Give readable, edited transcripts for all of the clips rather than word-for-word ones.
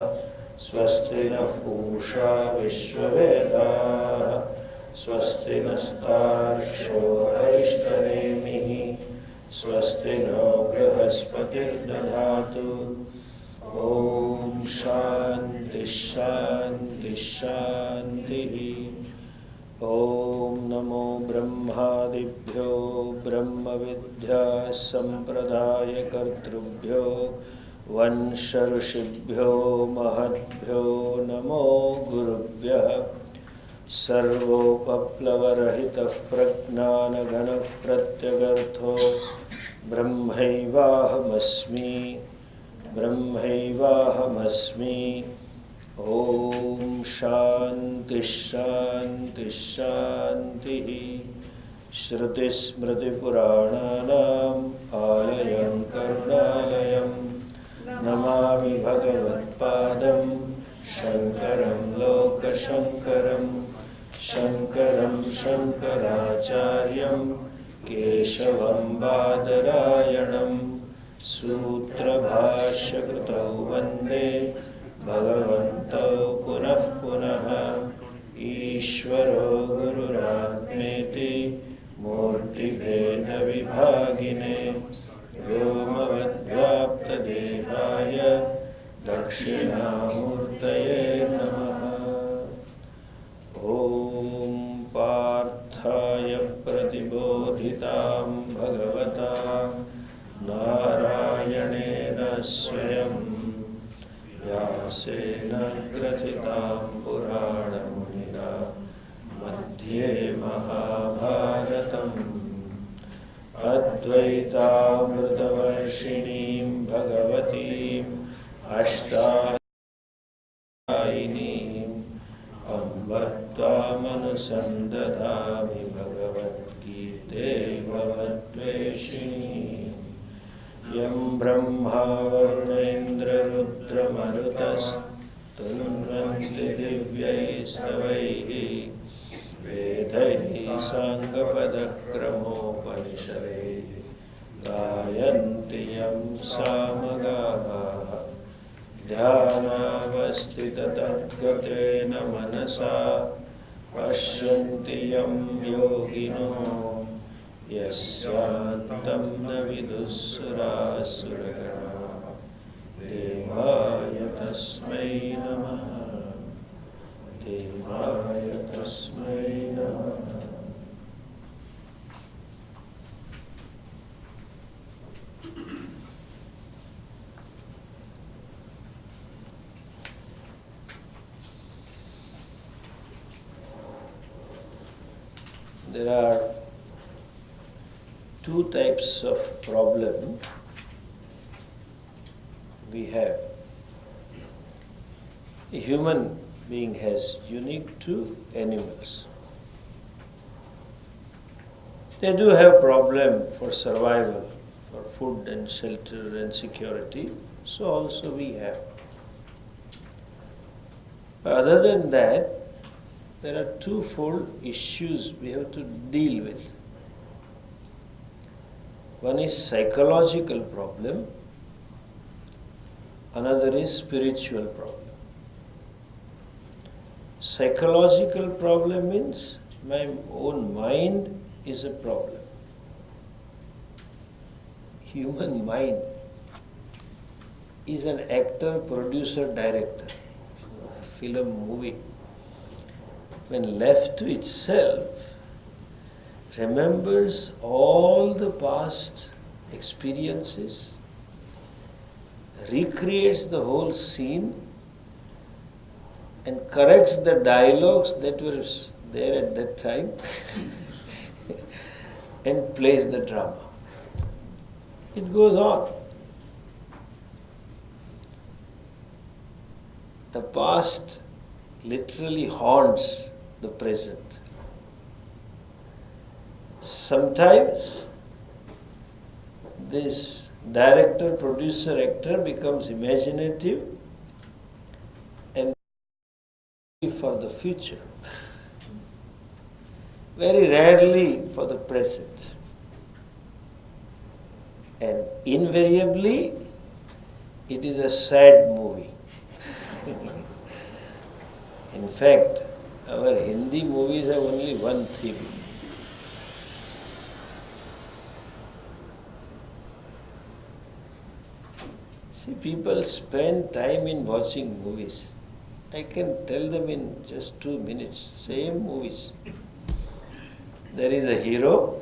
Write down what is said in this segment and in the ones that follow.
स्वस्ति न पूषा विश्ववेदाः स्वस्ति नस्तार्क्ष्यो अरिष्टनेमिः स्वस्ति नो बृहस्पतिर्दधातु। ॐ शान्ति शान्ति शान्तिः। ॐ नमो ब्रह्मादिभ्यो ब्रह्मविद्या सम्प्रदायकर्तृभ्यो वंश ऋषिभ्यो महद्भ्यो नमो गुरुभ्यः। सर्वोपप्लवरहितः प्रज्ञानघनः प्रत्यगर्थो ब्रह्मैवाहमस्मि ब्रह्मैवाहमस्मि। ॐ शान्ति शान्ति शान्तिः। श्रुतिस्मृतिपुराणानाम् आलयं करुणालयं नमामि भगवत्पादं शङ्करं लोकशङ्करं। शङ्करं शङ्कराचार्यं केशवं बादरायणं सूत्रभाष्यकृतौ वन्दे भगवन्तौ पुनः पुनः। ईश्वरो गुरुरात्मेति मूर्तिभेदविभागिने व्योमवद्व्याप्तदेहाय दक्षिणामूर्तये नमः। ॐ पार्थाय प्रतिबोधितां भगवता नारायणेन स्वयं व्यासेन ग्रथितां पुराणमुनिना मध्ये महाभारतम् अद्वैतामृतवर्षिणीं भगवतीम् अष्टादशायिनीम् अम्ब त्वामनुसन्दधामि भगवद्गीते भवद्वेषिणीम्। यं ब्रह्मा वरुणेन्द्ररुद्रमरुतस्तुन्वन्ति दिव्यैस्तवैः वेदैः साङ्गपदक्रमोपनिषदैः गायन्ति यं सामगाः। ध्यानावस्थिततद्गतेन मनसा पश्यन्ति यं योगिनो यस्यान्तं न विदुःसुरासुरगणाः। देवाय तस्मै नमः देवाय तस्मै नमः। There are two types of problem we have. A human being has unique to animals. They do have problem for survival, for food and shelter and security. So also we have. Other than that, there are twofold issues we have to deal with. One is psychological problem, another is spiritual problem. Psychological problem means my own mind is a problem. Human mind is an actor, producer, director, film, movie. When left to itself, remembers all the past experiences, recreates the whole scene, and corrects the dialogues that were there at that time and plays the drama. It goes on. The past literally haunts the present. Sometimes this director, producer, actor becomes imaginative and for the future. Very rarely for the present. And invariably, it is a sad movie. In fact, our Hindi movies have only one theme. See, people spend time in watching movies. I can tell them in just 2 minutes. Same movies. There is a hero,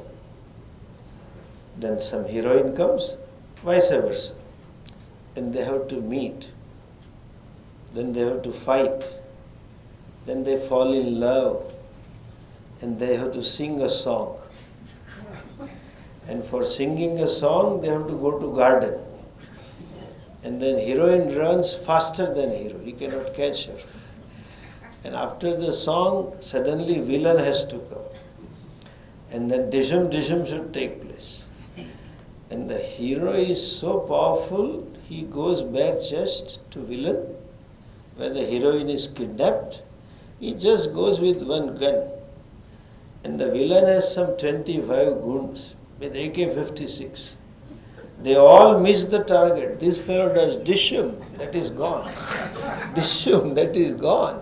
then some heroine comes, vice versa. And they have to meet. Then they have to fight. Then they fall in love. And they have to sing a song. And for singing a song, they have to go to garden. And then heroine runs faster than hero. He cannot catch her. And after the song, suddenly villain has to come. And then dishum should take place. And the hero is so powerful, he goes bare chest to villain, where the heroine is kidnapped. He just goes with one gun. And the villain has some 25 goons with AK-56. They all miss the target. This fellow does dishum, that is gone. Dishum, that is gone.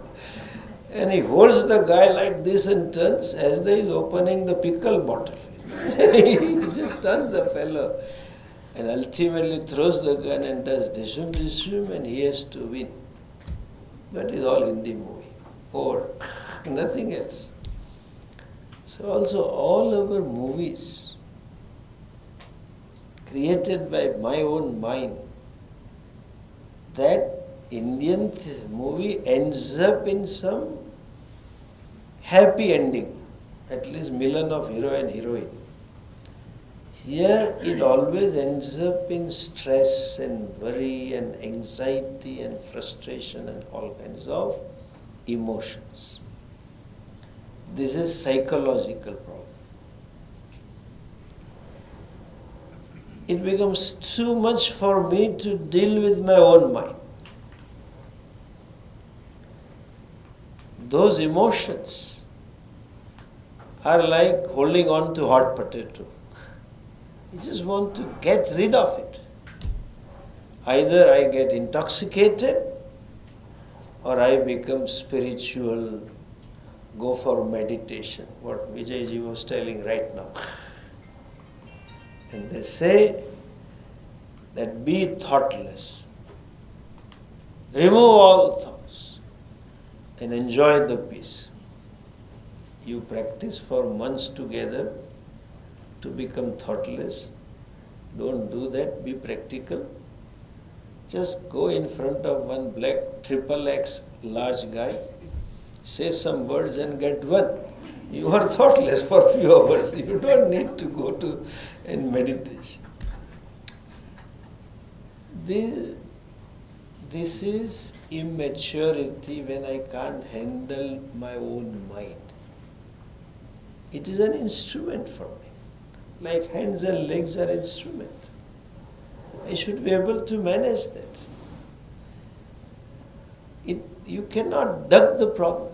And he holds the guy like this and turns as though he is opening the pickle bottle. He just turns the fellow and ultimately throws the gun and does dishum, and he has to win. That is all Hindi movie. Or nothing else. So also all our movies created by my own mind, that Indian movie ends up in some happy ending, at least milan of hero and heroine. Here it always ends up in stress and worry and anxiety and frustration and all kinds of emotions. This is psychological problem. It becomes too much for me to deal with my own mind. Those emotions are like holding on to hot potato. You just want to get rid of it. Either I get intoxicated or I become spiritual, go for meditation, what Vijayji was telling right now. And they say that be thoughtless, remove all thoughts and enjoy the peace. You practice for months together to become thoughtless. Don't do that, be practical. Just go in front of one black XXX large guy, say some words and get one. You are thoughtless for a few hours. You don't need to go to in meditation. This is immaturity when I can't handle my own mind. It is an instrument for me. Like hands and legs are instrument. I should be able to manage that. You cannot duck the problem.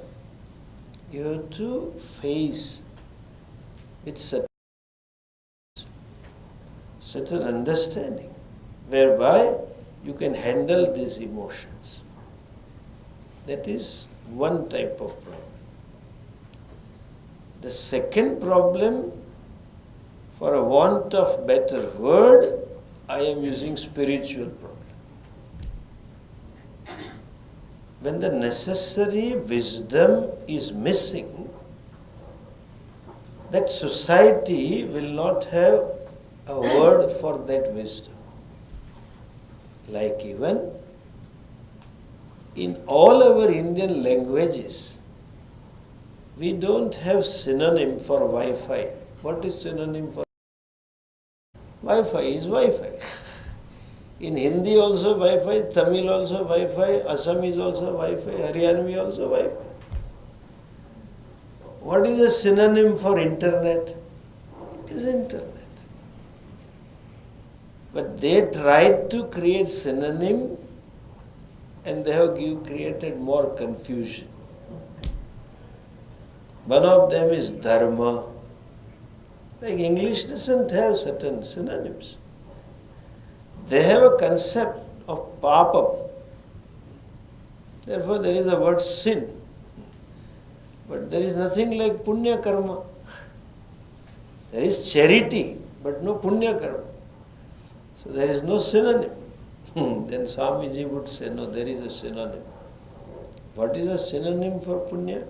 You have to face with certain understanding, whereby you can handle these emotions. That is one type of problem. The second problem, for a want of better word, I am using spiritual problem. When the necessary wisdom is missing, that society will not have a word for that wisdom. Like even in all our Indian languages, we don't have synonym for Wi-Fi. What is synonym for Wi-Fi? Is Wi-Fi. In Hindi also Wi-Fi, Tamil also Wi-Fi, Assamese also Wi-Fi, Haryanvi also Wi-Fi. What is a synonym for internet? It is internet. But they tried to create synonym and they have created more confusion. One of them is dharma. Like English doesn't have certain synonyms. They have a concept of papam. Therefore, there is a word sin. But there is nothing like punya karma. There is charity, but no punya karma. So there is no synonym. Then Swamiji would say, no, there is a synonym. What is a synonym for punya?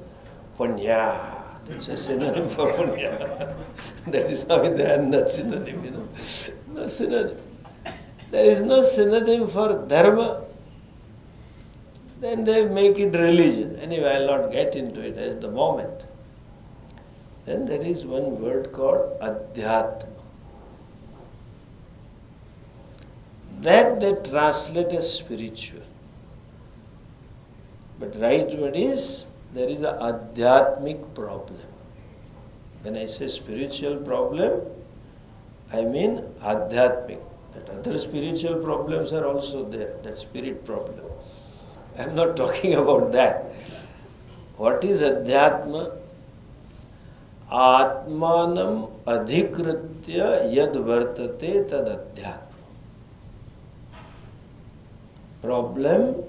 Punya. That's a synonym for punya. That is how they are not synonym, No synonym. There is no synonym for dharma. Then they make it religion. Anyway, I will not get into it at the moment. Then there is one word called adhyatma. That they translate as spiritual. But right word is, there is a adhyatmic problem. When I say spiritual problem, I mean adhyatmic. That other spiritual problems are also there, that spirit problem. I am not talking about that. What is adhyatma? Atmanam adhikritya yad vartate tad adhyatma. Problem,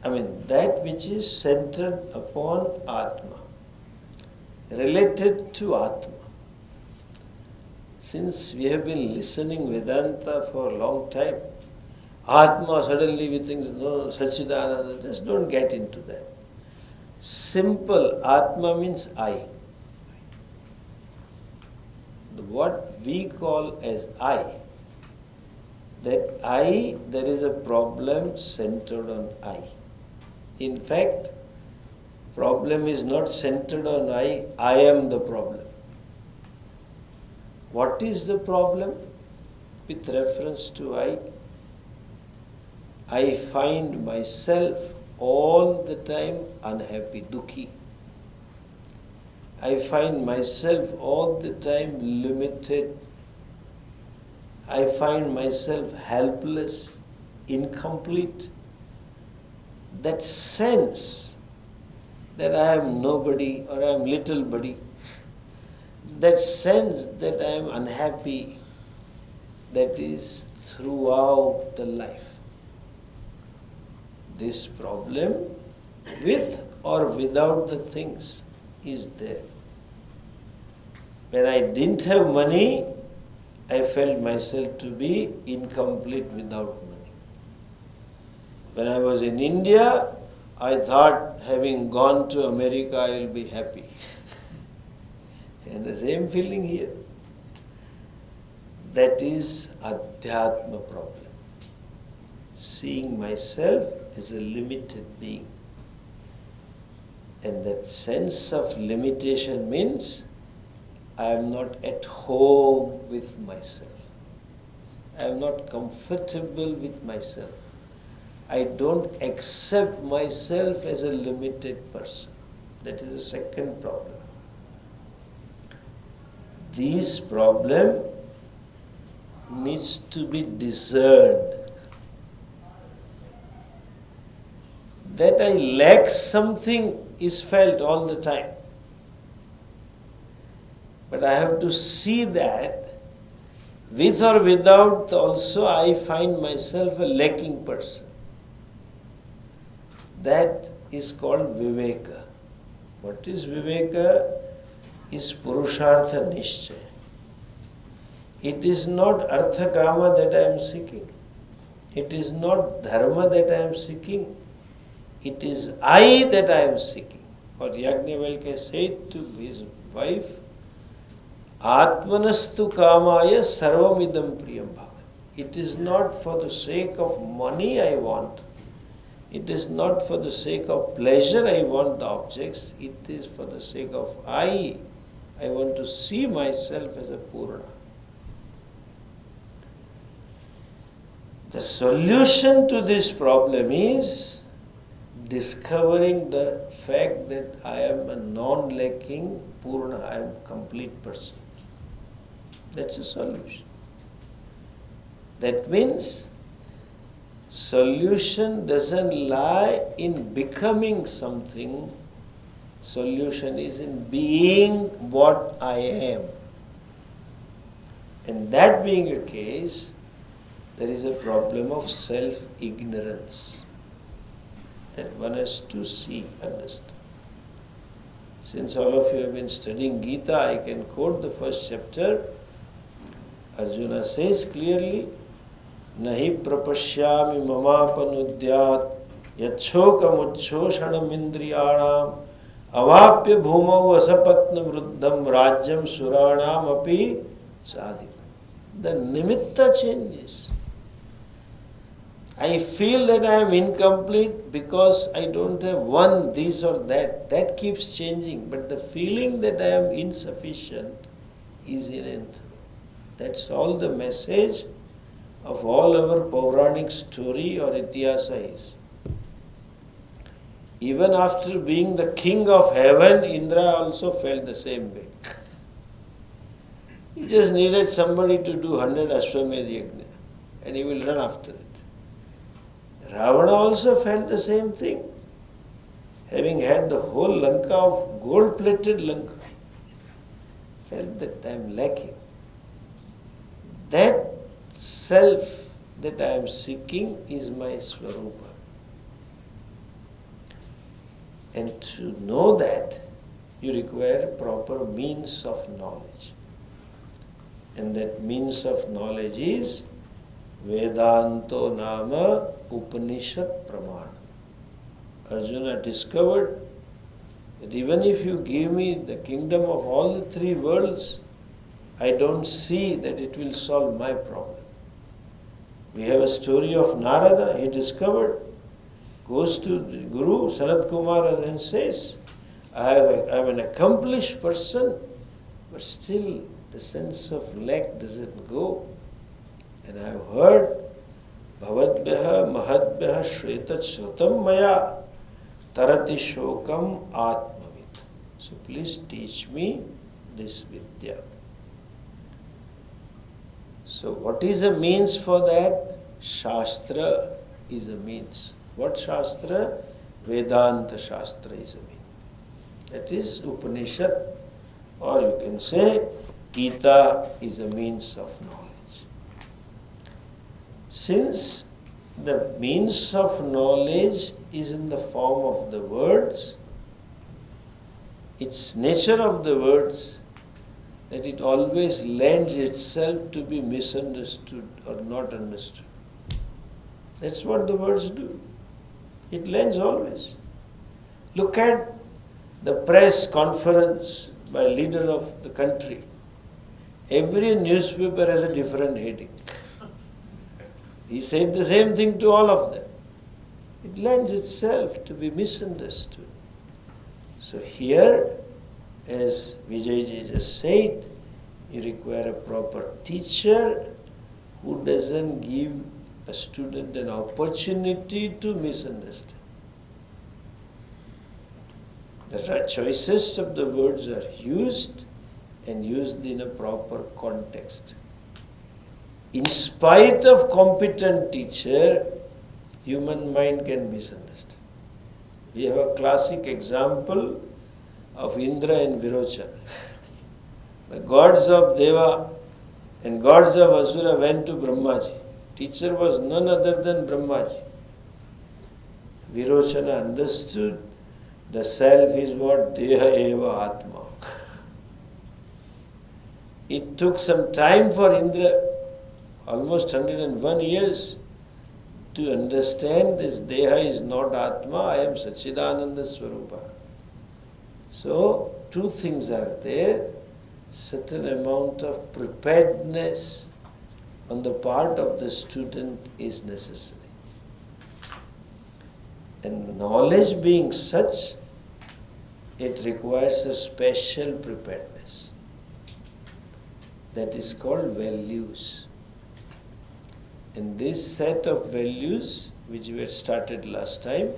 that which is centered upon Atma, related to Atma. Since we have been listening Vedanta for a long time, Atma, suddenly we think, no, Sachidananda, just don't get into that. Simple, Atma means I. What we call as I, that I, there is a problem centered on I. In fact, problem is not centered on I am the problem. What is the problem? With reference to I find myself all the time unhappy, dukhi. I find myself all the time limited. I find myself helpless, incomplete. That sense that I am nobody or I am little buddy, that sense that I am unhappy, that is throughout the life. This problem, with or without the things, is there. When I didn't have money, I felt myself to be incomplete without money. When I was in India, I thought having gone to America, I will be happy. And the same feeling here. That is Adhyatma problem. Seeing myself as a limited being. And that sense of limitation means I am not at home with myself. I am not comfortable with myself. I don't accept myself as a limited person. That is the second problem. This problem needs to be discerned. That I lack something is felt all the time. But I have to see that with or without also I find myself a lacking person. That is called Viveka. What is Viveka? Is Purushartha Nishchay. It is not Artha Kama that I am seeking. It is not Dharma that I am seeking. It is I that I am seeking. Or Yajnavalkya said to his wife, Atmanastu Kamaya Sarvamidam Priyam Bhavat. It is not for the sake of money I want. It is not for the sake of pleasure I want the objects. It is for the sake of I want to see myself as a Purna. The solution to this problem is discovering the fact that I am a non-lacking Purna, I am a complete person. That's a solution. That means solution doesn't lie in becoming something. Solution is in being what I am. And that being a case, there is a problem of self-ignorance that one has to see, understand. Since all of you have been studying Gita, I can quote the first chapter. Arjuna says clearly, Nahi prapashyami mamapanudyat yachhokamuchhoshanam indriyanam avapya bhumau asapatna vruddham rajyam suranam api sadhi. The nimitta changes. I feel that I am incomplete because I don't have one this or that. That keeps changing. But the feeling that I am insufficient is inevitable. That's all the message of all our Puranic story or Ityasa is. Even after being the king of heaven, Indra also felt the same way. He just needed somebody to do 100 Ashwamedh Yajna and he will run after it. Ravana also felt the same thing. Having had the whole Lanka of gold-plated Lanka, felt that I am lacking. That self that I am seeking is my Swarupa. And to know that, you require proper means of knowledge. And that means of knowledge is Vedanto Nama Upanishad Pramana. Arjuna discovered that even if you give me the kingdom of all the three worlds, I don't see that it will solve my problem. We have a story of Narada. He discovered, goes to the Guru Sanat Kumara and says, I am an accomplished person, but still the sense of lack doesn't go. And I have heard Bhavadbhya Mahadbhya Shretat Shrutam Maya Tarati Shokam Atmavit. So please teach me this Vidya. So what is a means for that? Shastra is a means. What Shastra? Vedanta Shastra is a means. That is Upanishad, or you can say Gita is a means of knowledge. Since the means of knowledge is in the form of the words, its nature of the words, that it always lends itself to be misunderstood or not understood. That's what the words do. It lends always. Look at the press conference by leader of the country. Every newspaper has a different heading. He said the same thing to all of them. It lends itself to be misunderstood. So here, as Vijayji just said, you require a proper teacher who doesn't give a student an opportunity to misunderstand. The choices of the words are used and used in a proper context. In spite of competent teacher, human mind can misunderstand. We have a classic example of Indra and Virochana. The gods of Deva and gods of Asura went to Brahmaji. Teacher was none other than Brahmaji. Virochana understood the self is what Deha Eva Atma. It took some time for Indra, almost 101 years, to understand this Deha is not Atma, I am Sachidananda Swarupa. So, two things are there. Certain amount of preparedness on the part of the student is necessary. And knowledge being such, it requires a special preparedness. That is called values. And this set of values, which we had started last time,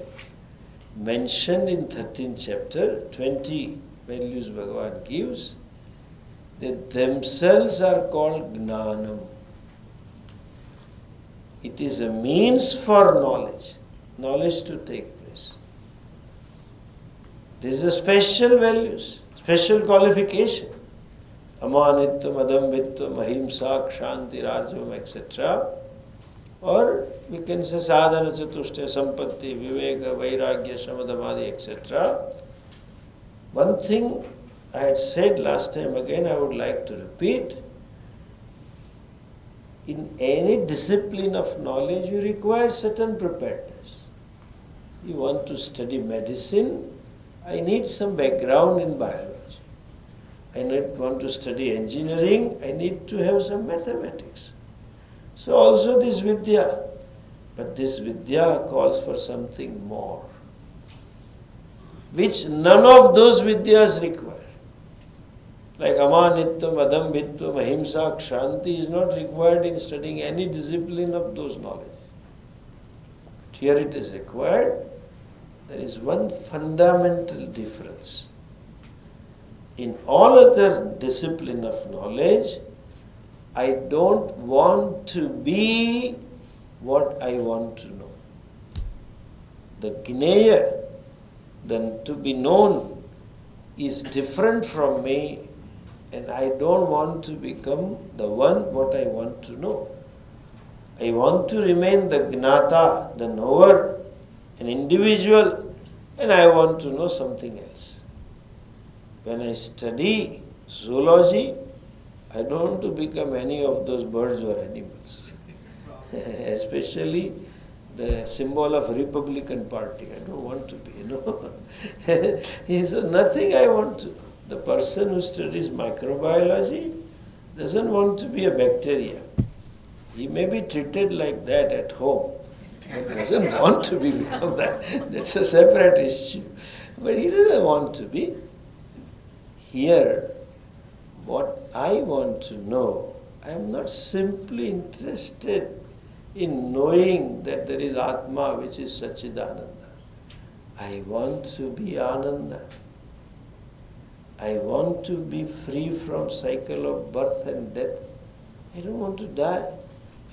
mentioned in 13th chapter, 20 values Bhagavan gives, that themselves are called Gnanam. It is a means for knowledge to take place. These are special values, special qualification. Amanitvam, Adambitvam, Ahimsa, Kshanti, Rajvam, etc. Or we can say Sadhana, Chatushta, Sampatti, Viveka, Vairagya, Samadhamadi, etc. One thing I had said last time, again I would like to repeat. In any discipline of knowledge, you require certain preparedness. You want to study medicine, I need some background in biology. I want to study engineering, I need to have some mathematics. So also this Vidya. But this Vidya calls for something more, which none of those Vidyas require. Like Amanitvam, Adambhitvam, Ahimsa, Kshanti is not required in studying any discipline of those knowledge. Here it is required. There is one fundamental difference. In all other discipline of knowledge, I don't want to be what I want to know. The Gneya, then to be known, is different from me, and I don't want to become the one what I want to know. I want to remain the Gnata, the knower, an individual, and I want to know something else. When I study zoology, I don't want to become any of those birds or animals. Especially the symbol of Republican Party. I don't want to be, He said, nothing I want to. The person who studies microbiology doesn't want to be a bacteria. He may be treated like that at home, but doesn't want to become that. That's a separate issue. But he doesn't want to be. Here, what I want to know, I am not simply interested in knowing that there is Atma, which is Sachidananda. I want to be Ananda. I want to be free from cycle of birth and death. I don't want to die.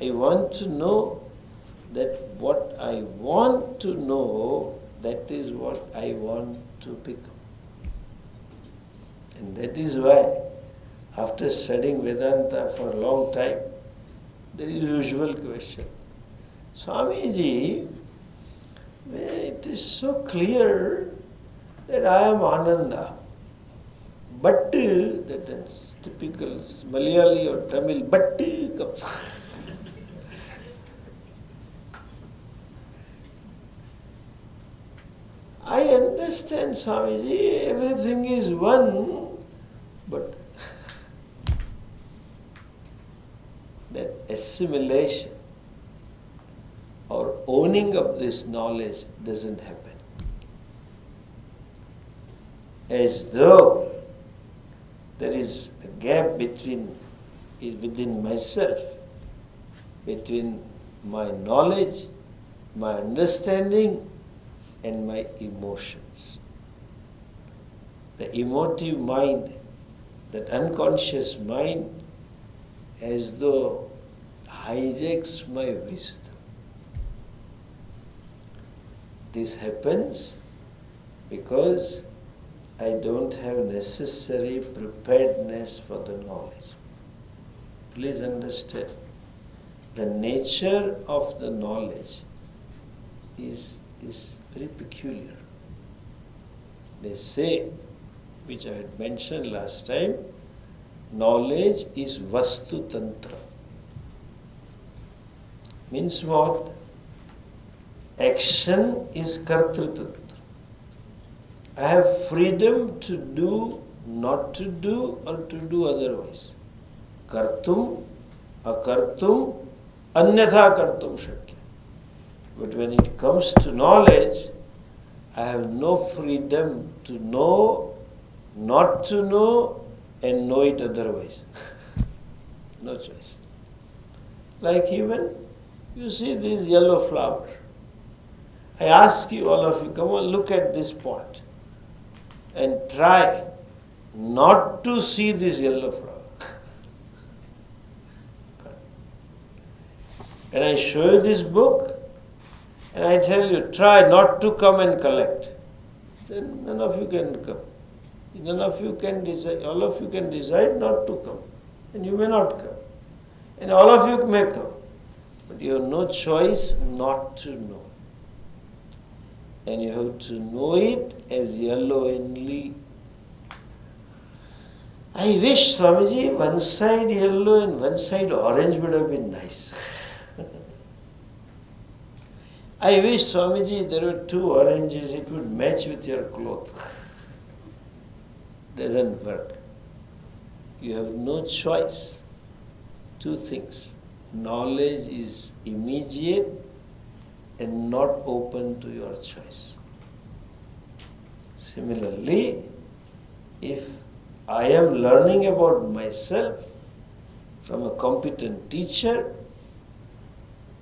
I want to know that what I want to know, that is what I want to become. And that is why, after studying Vedanta for a long time, there is a usual question. Swamiji, it is so clear that I am Ananda. But, that is typical Malayali or Tamil, but comes. I understand, Swamiji, everything is one, but that assimilation or owning of this knowledge doesn't happen. As though there is a gap within myself, between my knowledge, my understanding, and my emotions. The emotive mind, that unconscious mind, as though hijacks my wisdom. This happens because I don't have necessary preparedness for the knowledge. Please understand, the nature of the knowledge is very peculiar. They say, which I had mentioned last time, knowledge is Vastu Tantra. Means what? Action is Kartru Tantra. I have freedom to do, not to do, or to do otherwise. Kartum, akartum, anyatha kartum shakya. But when it comes to knowledge, I have no freedom to know, not to know, and know it otherwise. No choice. Like even, you see this yellow flower. I ask you, all of you, come on, look at this pot and try not to see this yellow flower. And I show you this book, and I tell you, try not to come and collect. Then none of you can come. None of you can decide, all of you can decide not to come. And you may not come. And all of you may come. But you have no choice not to know. And you have to know it as yellow only, I wish, Swamiji, one side yellow and one side orange would have been nice. I wish, Swamiji, there were two oranges, it would match with your cloth. Doesn't work. You have no choice. Two things. Knowledge is immediate and not open to your choice. Similarly, if I am learning about myself from a competent teacher,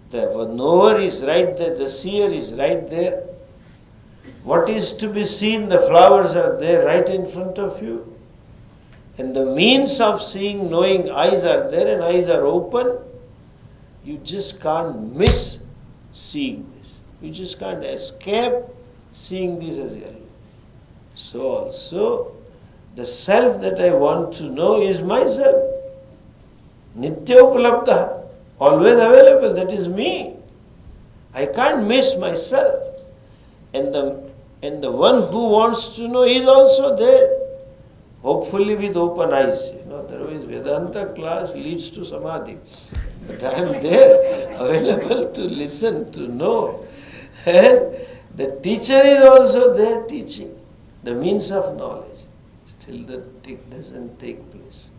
the knower is right there, the seer is right there. What is to be seen, the flowers are there right in front of you. And the means of seeing, knowing, eyes are there and eyes are open. You just can't miss seeing this. You just can't escape seeing this as well. So also, the self that I want to know is myself. Nitya upalabdha, always available, that is me. I can't miss myself. And the one who wants to know is also there. Hopefully with open eyes. Otherwise Vedanta class leads to Samadhi. But I am there, available to listen, to know. And the teacher is also there teaching. The means of knowledge. Still that doesn't take place.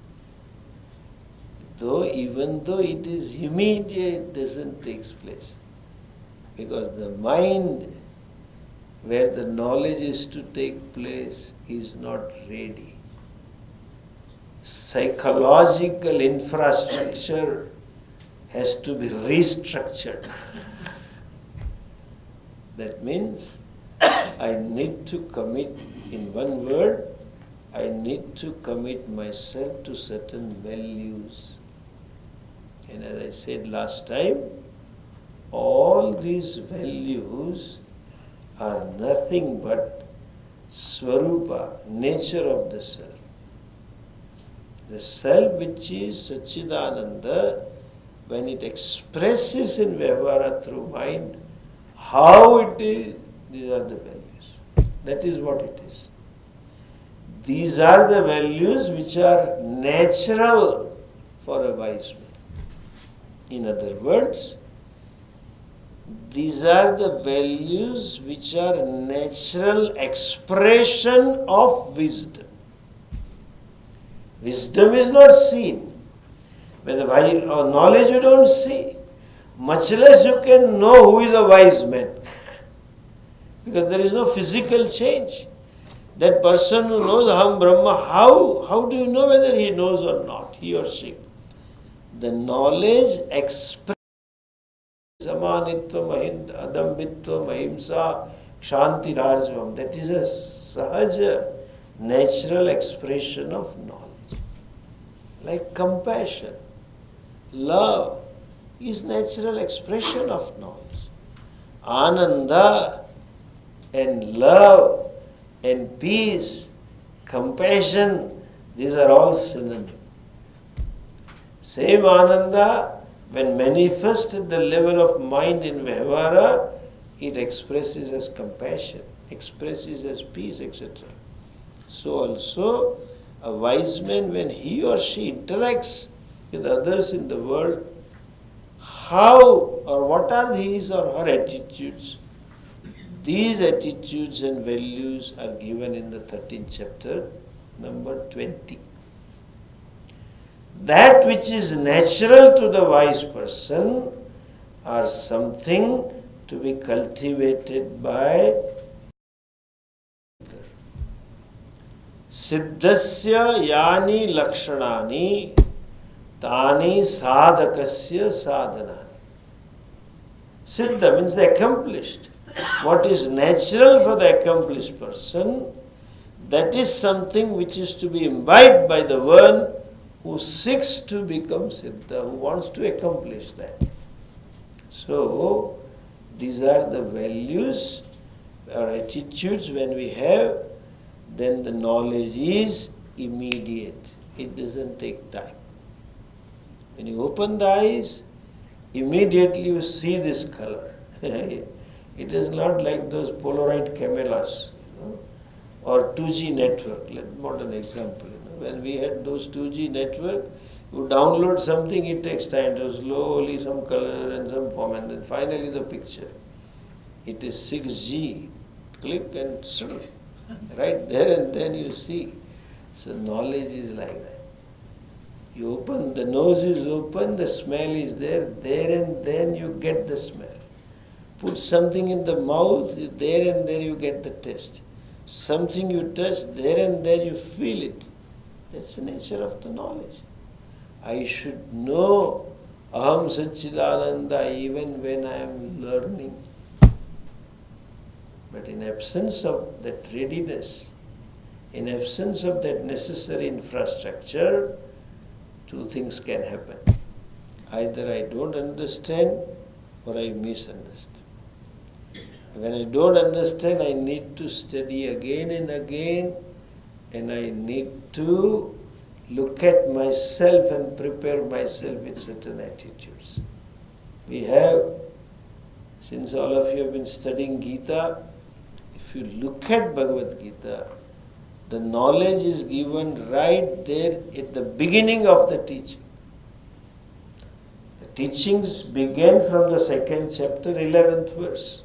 Even though it is immediate, it doesn't take place. Because the mind where the knowledge is to take place is not ready. Psychological infrastructure has to be restructured. That means I need to commit, in one word, I need to commit myself to certain values. And as I said last time, all these values are nothing but Swarupa, nature of the self. The self which is Satchidananda, when it expresses in Vyavahara through mind, how it is, these are the values. That is what it is. These are the values which are natural for a wise man. In other words, these are the values which are natural expression of wisdom. Wisdom is not seen. When knowledge you don't see. Much less you can know who is a wise man. Because there is no physical change. That person who knows Aham Brahma, how do you know whether he knows or not, he or she? The knowledge expresses Samanitvam, Adambitvam, Ahimsa, Kshanti, Rajvam. That is a sahaja, natural expression of knowledge. Like compassion, love is natural expression of knowledge. Ananda and love and peace, compassion, these are all synonyms. Same Ananda, when manifest at the level of mind in Vyavahara, it expresses as compassion, expresses as peace, etc. So also, a wise man, when he or she interacts with others in the world, how or what are his or her attitudes? These attitudes and values are given in the 13th chapter, number 20. That which is natural to the wise person are something to be cultivated by Siddhasya yani lakshanani tani sadhakasya sadhanani. Siddha means the accomplished. What is natural for the accomplished person, that is something which is to be imbibed by the one who seeks to become Siddha, who wants to accomplish that. So, these are the values or attitudes when we have, then the knowledge is immediate. It doesn't take time. When you open the eyes, immediately you see this color. It is not like those Polaroid cameras, or 2G network. Let modern example. when we had those 2G network, you download something, it takes time to slowly some color and some form, and then finally the picture. It is 6G. Click and right there and then you see. So knowledge is like that. You open, the nose is open, the smell is there and then you get the smell. Put something in the mouth, there and there you get the taste. Something you touch, there and there you feel it. That's the nature of the knowledge. I should know Aham Satchidananda even when I am learning. But in absence of that readiness, in absence of that necessary infrastructure, two things can happen. Either I don't understand or I misunderstand. When I don't understand, I need to study again and again, and I need to look at myself and prepare myself with certain attitudes. We have, since all of you have been studying Gita, if you look at Bhagavad Gita, the knowledge is given right there at the beginning of the teaching. The teachings begin from the second chapter, 11th verse.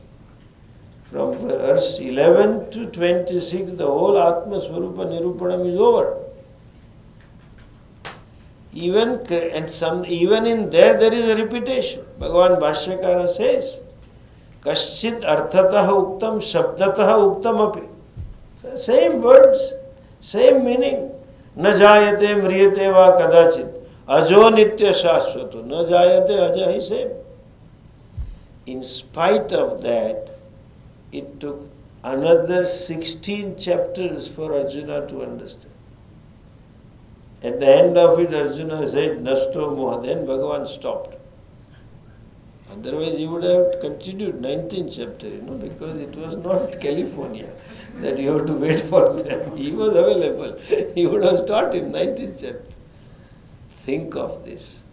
From verse 11 to 26, the whole Atma Swarupa Nirupanam is over. Even in there is a repetition. Bhagavan Bhashyakara says, Kaschid arthatah uktam shabdatah uktam api. Same words, same meaning. Na jayate mriyate va kadachit. Ajo nitya shashvato. Na jayate aja hi same. In spite of that, it took another 16 chapters for Arjuna to understand. At the end of it, Arjuna said, Nasto moha. Then Bhagavan stopped. Otherwise, he would have continued 19th chapter, because it was not California that you have to wait for them. He was available. He would have started in 19th chapter. Think of this.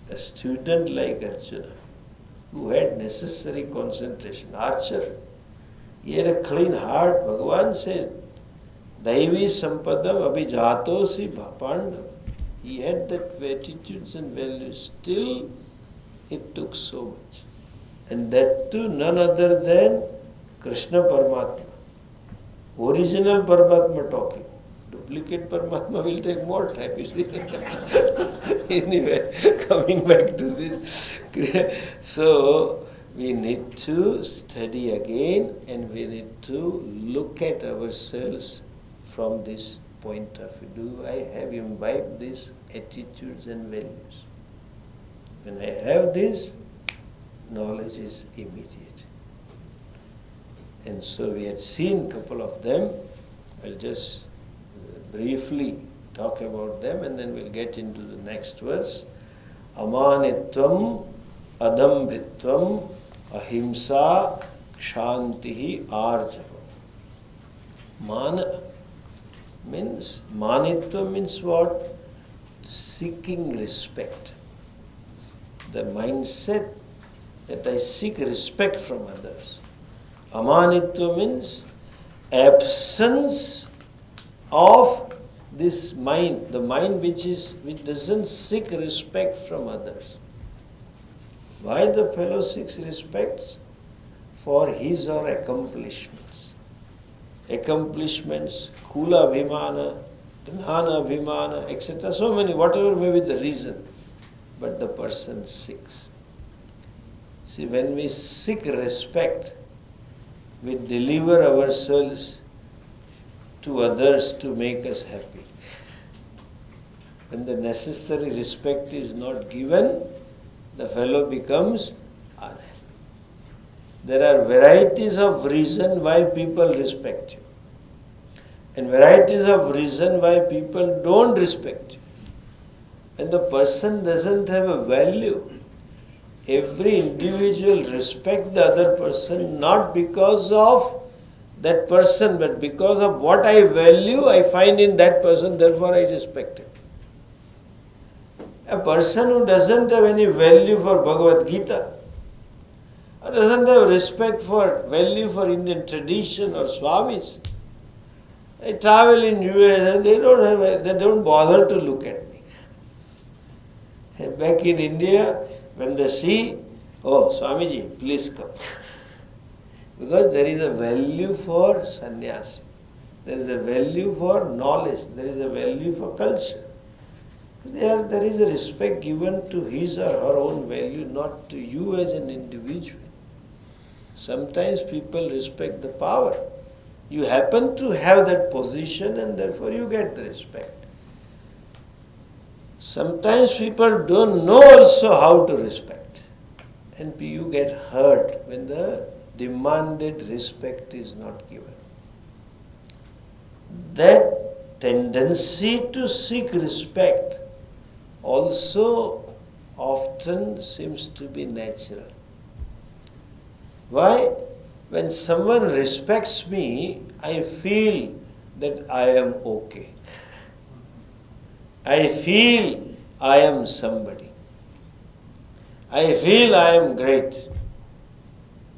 A student like Arjuna, who had necessary concentration, archer, he had a clean heart. Bhagavan said, Daivi sampadam abhijatosi bhapandav. He had that attitudes and values. Still, it took so much. And that too none other than Krishna Paramatma. Original Paramatma talking. Duplicate Paramatma will take more time, you see. Anyway, coming back to this. So, we need to study again and we need to look at ourselves from this point of view. Do I have imbibed these attitudes and values? When I have this, knowledge is immediate. And so we had seen a couple of them. I'll just briefly talk about them and then we'll get into the next verse. Amanitvam, adambhitvam, ahimsa, kshantihi, arjavam. Manitvam means what? Seeking respect. The mindset that I seek respect from others. Amanitva means absence of this mind, the mind which doesn't seek respect from others. Why the fellow seeks respect? For his or accomplishments. Accomplishments, kula bhimana, dhanana bhimana, etc. So many, whatever may be the reason. But the person seeks. See, when we seek respect, we deliver ourselves to others to make us happy. When the necessary respect is not given, the fellow becomes unhappy. There are varieties of reasons why people respect you. And varieties of reasons why people don't respect you. And the person doesn't have a value. Every individual respects the other person not because of that person, but because of what I value, I find in that person, therefore I respect him. A person who doesn't have any value for Bhagavad Gita, or doesn't have respect for value for Indian tradition or Swamis, I travel in US and they don't bother to look at me. And back in India, when they see, oh, Swamiji, please come. Because there is a value for sannyas. There is a value for knowledge. There is a value for culture. There is a respect given to his or her own value, not to you as an individual. Sometimes people respect the power. You happen to have that position and therefore you get the respect. Sometimes people don't know also how to respect. And you get hurt when the demanded respect is not given. That tendency to seek respect also often seems to be natural. Why? When someone respects me, I feel that I am okay. I feel I am somebody. I feel I am great.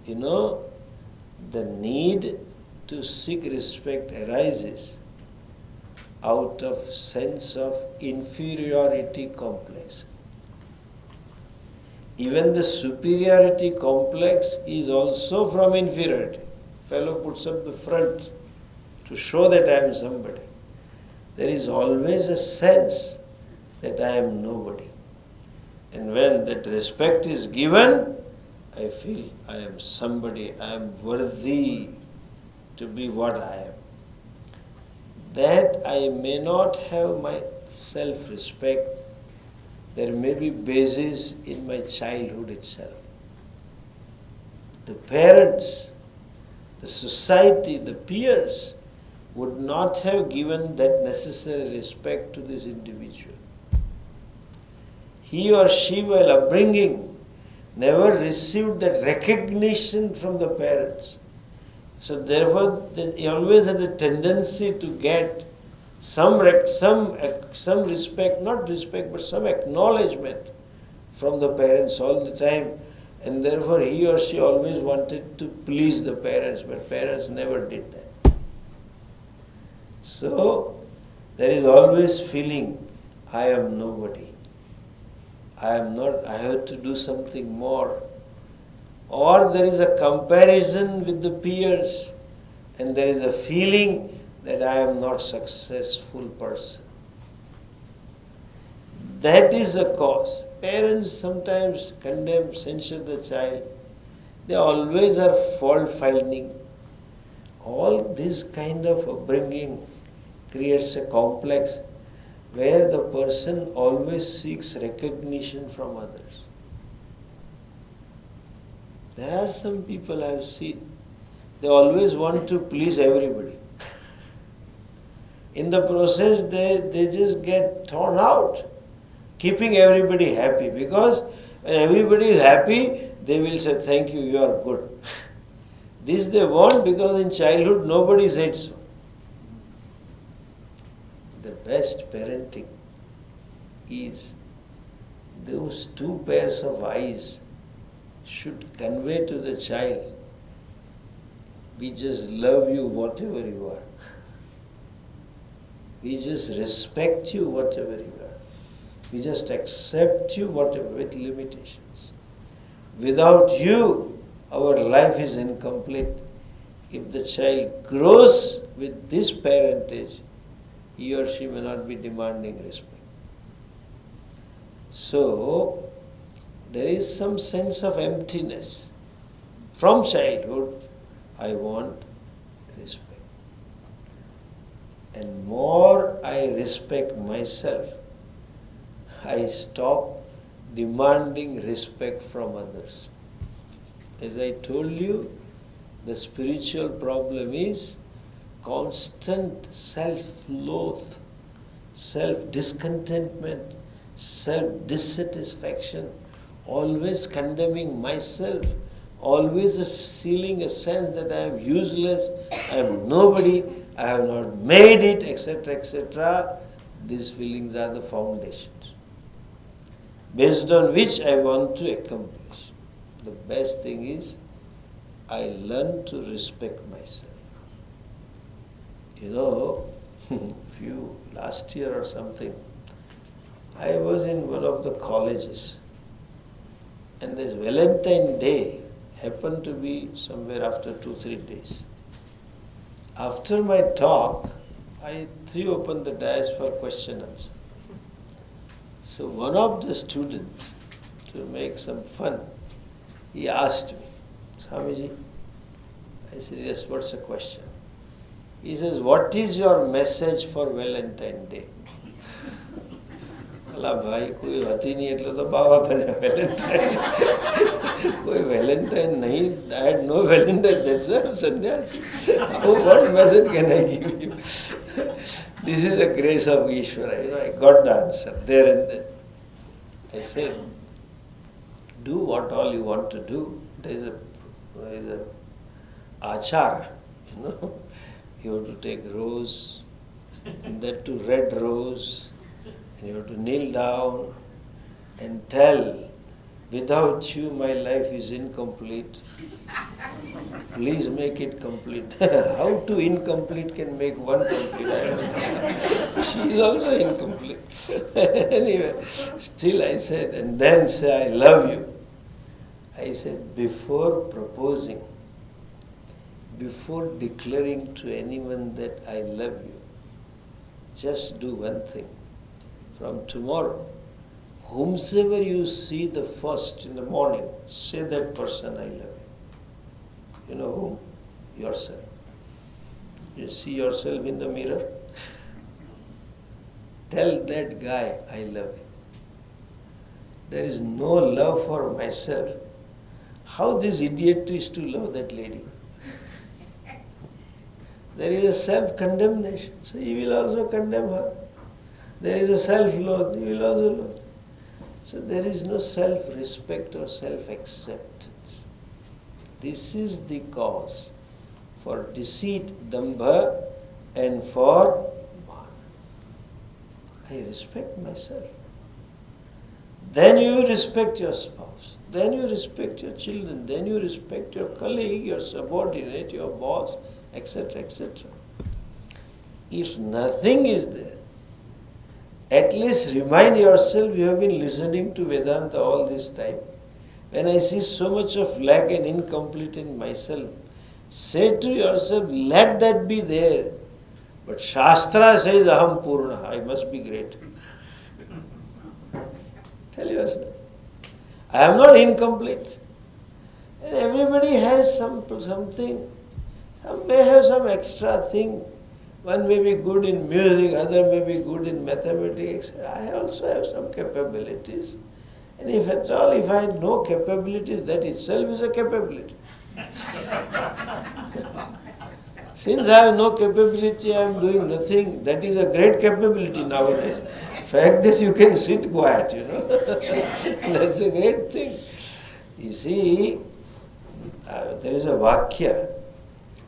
You know, the need to seek respect arises out of sense of inferiority complex. Even the superiority complex is also from inferiority. Fellow puts up the front to show that I am somebody. There is always a sense that I am nobody. And when that respect is given, I feel I am somebody, I am worthy to be what I am. That I may not have my self-respect, there may be basis in my childhood itself. The parents, the society, the peers would not have given that necessary respect to this individual. He or she, while upbringing, never received that recognition from the parents. So therefore, they always had a tendency to get some respect, not respect, but some acknowledgement from the parents all the time. And therefore, he or she always wanted to please the parents, but parents never did that. So, there is always feeling, I am nobody. I am not, I have to do something more. Or there is a comparison with the peers, and there is a feeling that I am not successful person. That is a cause. Parents sometimes condemn, censure the child. They always are fault finding. All this kind of upbringing creates a complex where the person always seeks recognition from others. There are some people I have seen, they always want to please everybody. In the process, they just get torn out, keeping everybody happy. Because when everybody is happy, they will say, thank you, you are good. This they want because in childhood nobody said so. The best parenting is those two pairs of eyes should convey to the child, we just love you whatever you are. We just respect you whatever you are. We just accept you whatever, with limitations. Without you, our life is incomplete. If the child grows with this parentage, he or she may not be demanding respect. So, there is some sense of emptiness. From childhood, I want respect. And more I respect myself, I stop demanding respect from others. As I told you, the spiritual problem is constant self-loath, self-discontentment, self-dissatisfaction, always condemning myself, always feeling a sense that I am useless, I am nobody, I have not made it, etc., etc. These feelings are the foundations, based on which I want to accomplish. The best thing is, I learn to respect myself. You know, last year or something, I was in one of the colleges, and this Valentine Day happened to be somewhere after 2-3 days. After my talk, I threw open the dais for question answer. So one of the students, to make some fun, he asked me, Swamiji, I said, yes, what's the question? He says, what is your message for Valentine Day? અલા ભાઈ કોઈ હતી નહીં એટલે તો બાવા બને Valentine કોઈ વેલેન્ટાઇન નહીં. I had no Valentine, that's why I'm sannyasi. What message can I give you? This is the grace of Ishvara. I got the answer there and then. I said, do what all you want to do. There is a achara, You have to take rose, and that too red rose, and you have to kneel down and tell, without you my life is incomplete. Please make it complete. How two incomplete can make one complete? I don't know. She is also incomplete. Anyway, still I said, and then say, I love you. I said, before proposing, before declaring to anyone that I love you, just do one thing. From tomorrow, whomsoever you see the first in the morning, say that person I love you. You know whom? Yourself. You see yourself in the mirror? Tell that guy I love you. There is no love for myself. How this idiot is to love that lady? There is a self-condemnation, so he will also condemn her. There is a self-loath, he will also loathe. So there is no self-respect or self-acceptance. This is the cause for deceit, dambha, and for man. I respect myself. Then you respect your spouse. Then you respect your children. Then you respect your colleague, your subordinate, your boss, etc., etc. If nothing is there, at least remind yourself you have been listening to Vedanta all this time. When I see so much of lack and incomplete in myself, say to yourself, let that be there. But Shastra says, Aham Purna, I must be great. Tell yourself, I am not incomplete. And everybody has something. Some may have some extra thing. One may be good in music, other may be good in mathematics. I also have some capabilities. And if at all, if I had no capabilities, that itself is a capability. Since I have no capability, I am doing nothing. That is a great capability nowadays. Fact that you can sit quiet, that's a great thing. You see, there is a vakya,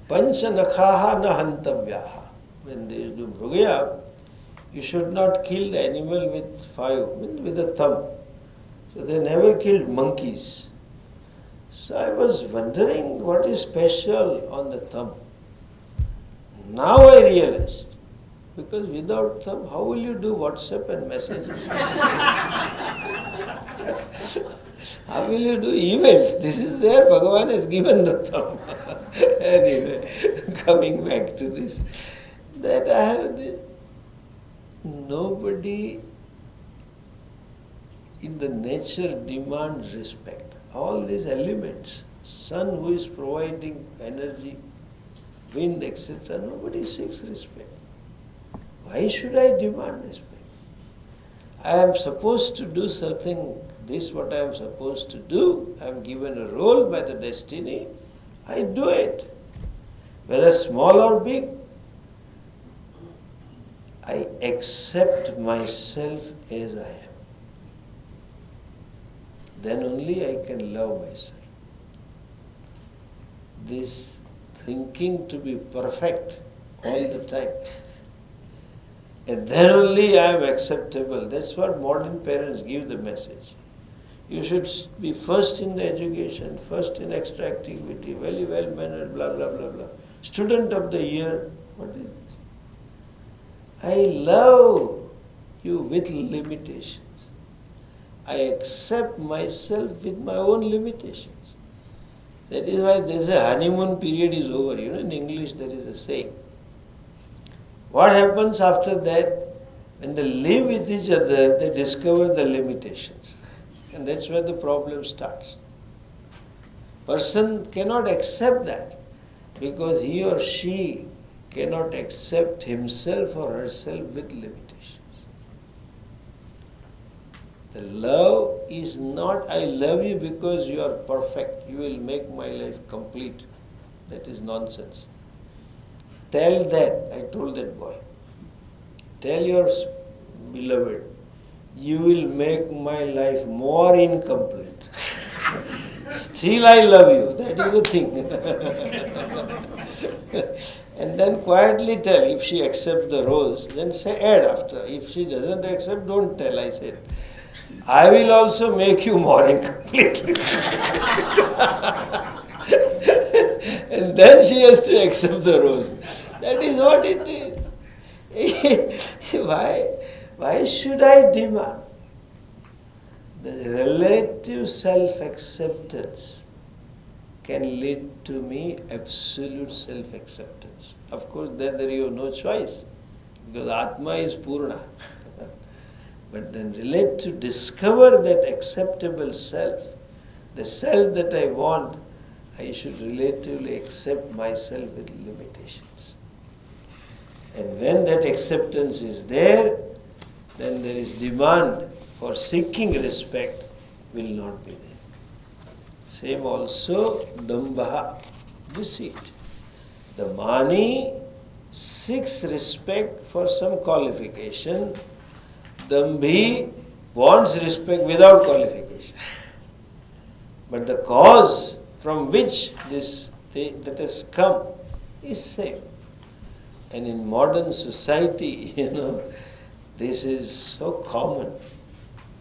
pancha nakhaha na hantavyaha. When they do mrugaya, you should not kill the animal with 5, with a thumb. So they never killed monkeys. So I was wondering what is special on the thumb. Now I realized, because without thumb, how will you do WhatsApp and messages? How will you do emails? This is there, Bhagavan has given the thumb. Anyway, coming back to this, that I have this, nobody in the nature demands respect. All these elements, sun who is providing energy, wind, etc., nobody seeks respect. Why should I demand respect? I am supposed to do something, this what I am supposed to do. I am given a role by the destiny, I do it. Whether small or big, I accept myself as I am. Then only I can love myself. This thinking to be perfect all the time, and then only I am acceptable. That's what modern parents give the message. You should be first in the education, first in extra activity, very well mannered, blah, blah, blah, blah. Student of the year, what is it? I love you with limitations. I accept myself with my own limitations. That is why they say honeymoon period is over. In English there is a saying. What happens after that? When they live with each other, they discover the limitations. And that's where the problem starts. Person cannot accept that because he or she cannot accept himself or herself with limitations. The love is not, I love you because you are perfect, you will make my life complete. That is nonsense. Tell that, I told that boy, tell your beloved, you will make my life more incomplete. Still I love you, that is the thing. And then quietly tell, if she accepts the rose, then say add after. If she doesn't accept, don't tell, I said. I will also make you more incomplete. And then she has to accept the rose. That is what it is. Why should I demand? The relative self-acceptance can lead to me absolute self-acceptance. Of course, then there you have no choice, because Atma is Purna. But then relate to discover that acceptable self, the self that I want, I should relatively accept myself with limitations. And when that acceptance is there, then there is demand for seeking respect will not be there. Same also, dambha, deceit. The mani seeks respect for some qualification. Dambhi wants respect without qualification. But the cause from which that has come is same. And in modern society, this is so common.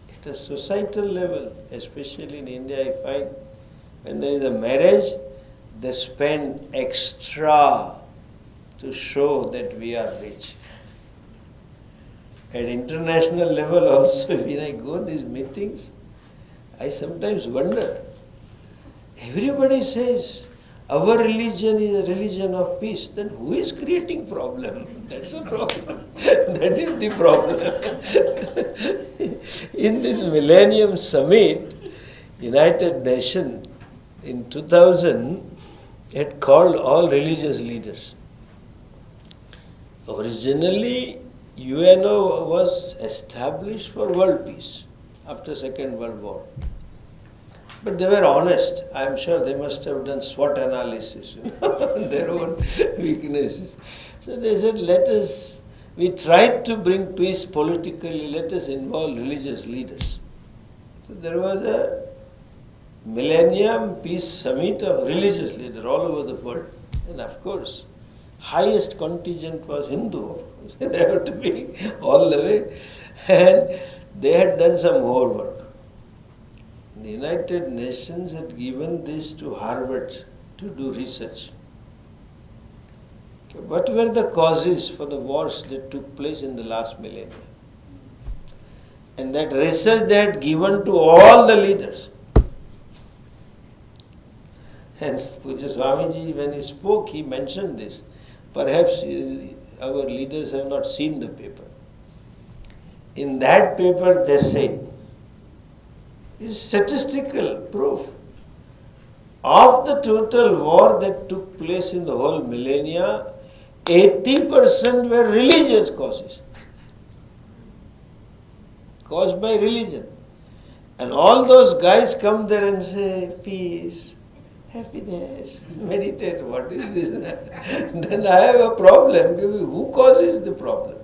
At a societal level, especially in India, I find when there is a marriage, they spend extra to show that we are rich. At international level also, when I go to these meetings, I sometimes wonder. Everybody says, our religion is a religion of peace. Then who is creating problem? That's a problem. That is the problem. In this Millennium Summit, United Nations in 2000 had called all religious leaders. Originally, UNO was established for world peace after Second World War. But they were honest. I am sure they must have done SWOT analysis, their own weaknesses. So they said, we tried to bring peace politically, let us involve religious leaders. So there was a Millennium Peace Summit of religious leaders all over the world. And of course, highest contingent was Hindu, of course. They had to be all the way. And they had done some more work. The United Nations had given this to Harvard to do research. What were the causes for the wars that took place in the last millennium? And that research they had given to all the leaders. Hence, Puja Swamiji, when he spoke, he mentioned this. Perhaps our leaders have not seen the paper. In that paper, they said, is statistical proof of the total war that took place in the whole millennia, 80% were religious causes, caused by religion. And all those guys come there and say, peace, happiness, meditate, what is this? Then I have a problem. Who causes the problem?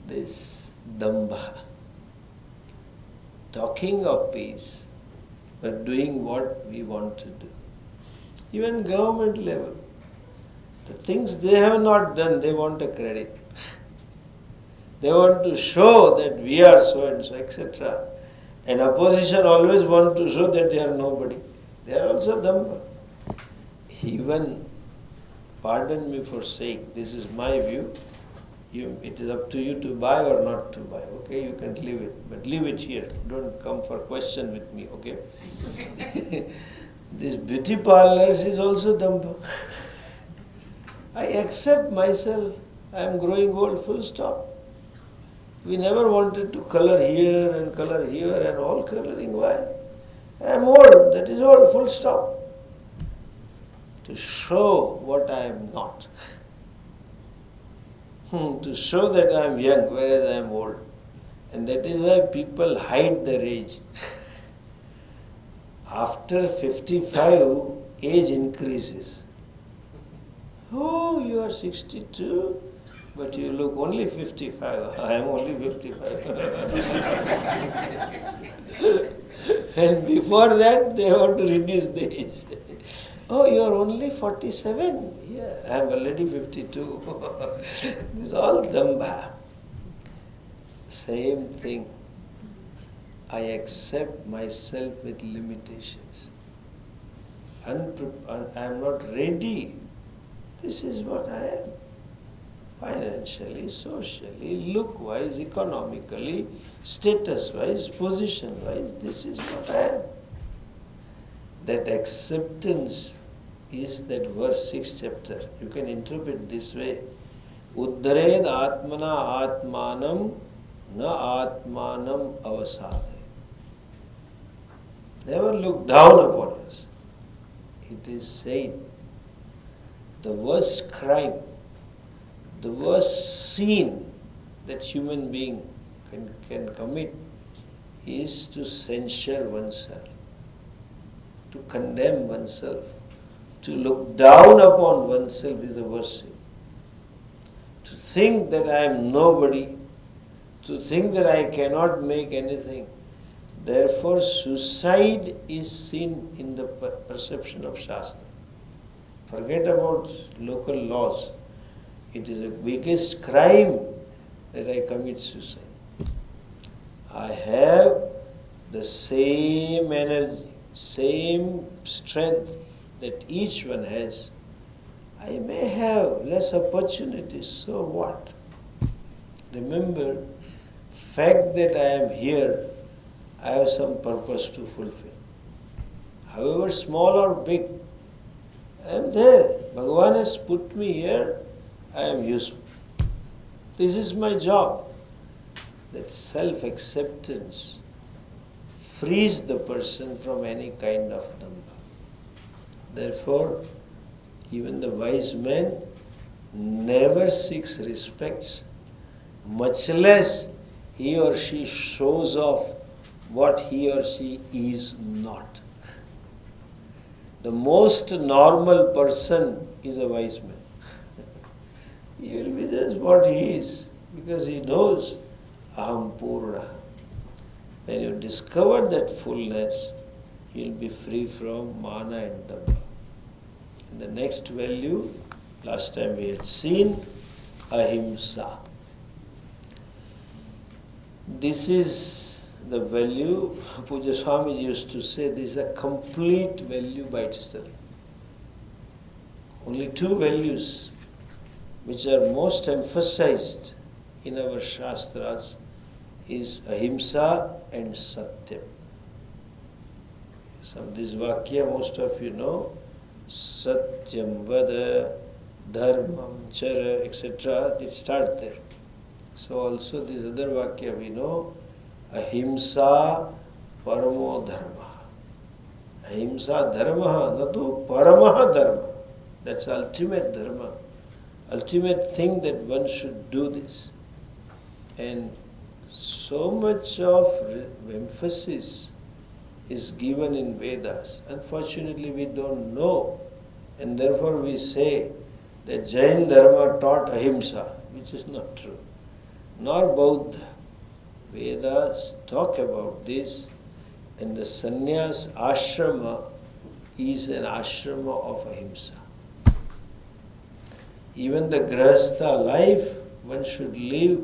This dambha. Talking of peace, but doing what we want to do. Even government level, the things they have not done, they want a credit. They want to show that we are so and so, etc. And opposition always want to show that they are nobody. They are also dambha. Even pardon me for saying, this is my view. It is up to you to buy or not to buy, okay? You can leave it, but leave it here. Don't come for question with me, okay? This beauty parlors is also damba. I accept myself. I am growing old, full stop. We never wanted to color here and all coloring. Why? I am old, that is all, full stop. To show what I am not. To show that I am young, whereas I am old. And that is why people hide their age. After 55, age increases. Oh, you are 62, but you look only 55. I am only 55. And before that, they want to reduce the age. Oh, you are only 47. Yeah, I am already 52. This is all damba. Same thing. I accept myself with limitations. I am not ready. This is what I am. Financially, socially, look-wise, economically, status-wise, position-wise, this is what I am. That acceptance is that verse 6th chapter. You can interpret this way. Uddared atmana atmanam na atmanam avasade. Never look down upon us. It is said, the worst crime, the worst sin that human being can commit is to censure oneself, to condemn oneself, to look down upon oneself is the worst sin. To think that I am nobody, to think that I cannot make anything. Therefore, suicide is seen in the perception of Shastra. Forget about local laws. It is the biggest crime that I commit suicide. I have the same energy, same strength that each one has. I may have less opportunities, so what? Remember, fact that I am here, I have some purpose to fulfill. However small or big, I am there. Bhagavan has put me here, I am useful. This is my job. That self-acceptance frees the person from any kind of damba. Therefore, even the wise man never seeks respects, much less he or she shows off what he or she is not. The most normal person is a wise man. He will be just what he is, because he knows Aham Purna. When you discover that fullness, you will be free from mana and dhamma. And the next value, last time we had seen, ahimsa. This is the value, Puja Swami used to say, this is a complete value by itself. Only two values which are most emphasized in our Shastras is ahimsa and satyam. So this Vakya most of you know, satyam vada, dharmam chara, etc. It starts there. So also this other Vakya we know, ahimsa paramo dharma. Ahimsa dharma, natu paramaha dharma. That's ultimate dharma. Ultimate thing that one should do this. And so much of emphasis is given in Vedas. Unfortunately, we don't know. And therefore we say that Jain Dharma taught ahimsa, which is not true. Nor Bauddha. Vedas talk about this, and the sannyas ashrama is an ashrama of ahimsa. Even the grahastha life, one should live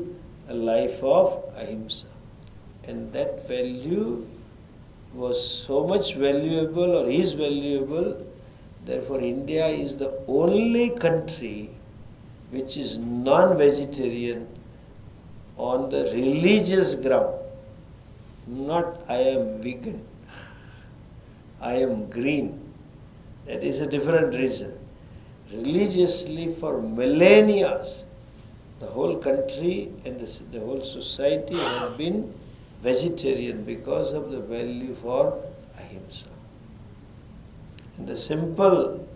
a life of ahimsa. And that value was so much valuable or is valuable Therefore, India is the only country which is non-vegetarian on the religious ground. Not I am vegan, I am green. That is a different reason. Religiously, for millennia, the whole country and the whole society have been vegetarian because of the value for ahimsa. And the simple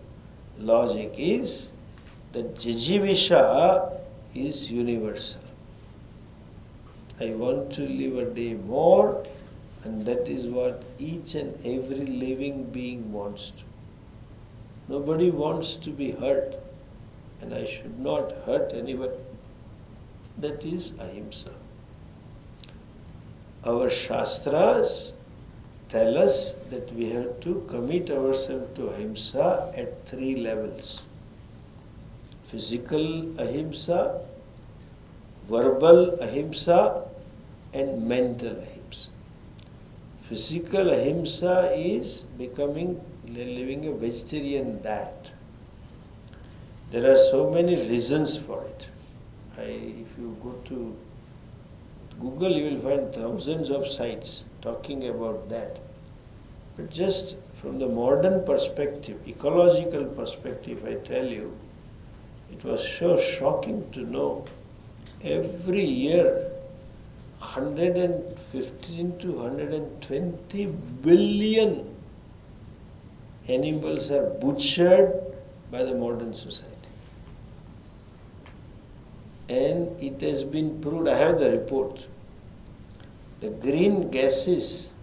logic is that jijivisha is universal. I want to live a day more, and that is what each and every living being wants to. Nobody wants to be hurt, and I should not hurt anyone. That is ahimsa. Our Shastras tell us that we have to commit ourselves to ahimsa at 3 levels. Physical ahimsa, verbal ahimsa, and mental ahimsa. Physical ahimsa is living a vegetarian diet. There are so many reasons for it. If you go to Google, you will find thousands of sites talking about that. But just from the modern perspective, ecological perspective, I tell you, it was so shocking to know every year 115 to 120 billion animals are butchered by the modern society. And it has been proved, I have the report, the green gases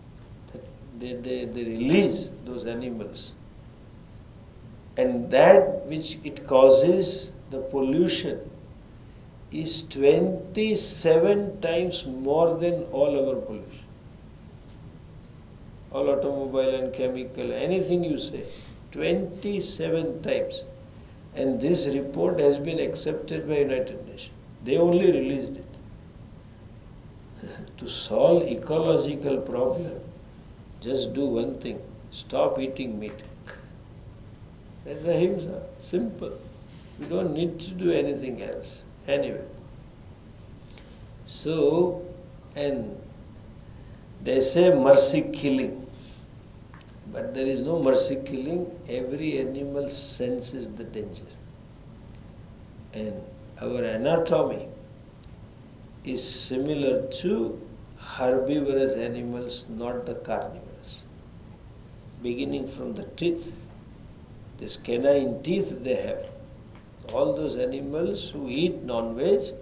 that they release, those animals, and that which it causes, the pollution, is 27 times more than all our pollution. All automobile and chemical, anything you say, 27 times. And this report has been accepted by United Nations. They only released it. To solve ecological problem, just do one thing, stop eating meat. That's ahimsa, simple. You don't need to do anything else. Anyway. So, and they say mercy killing. But there is no mercy killing. Every animal senses the danger. And our anatomy is similar to herbivorous animals, not the carnivorous. Beginning from the teeth, this canine teeth they have. All those animals who eat non-veg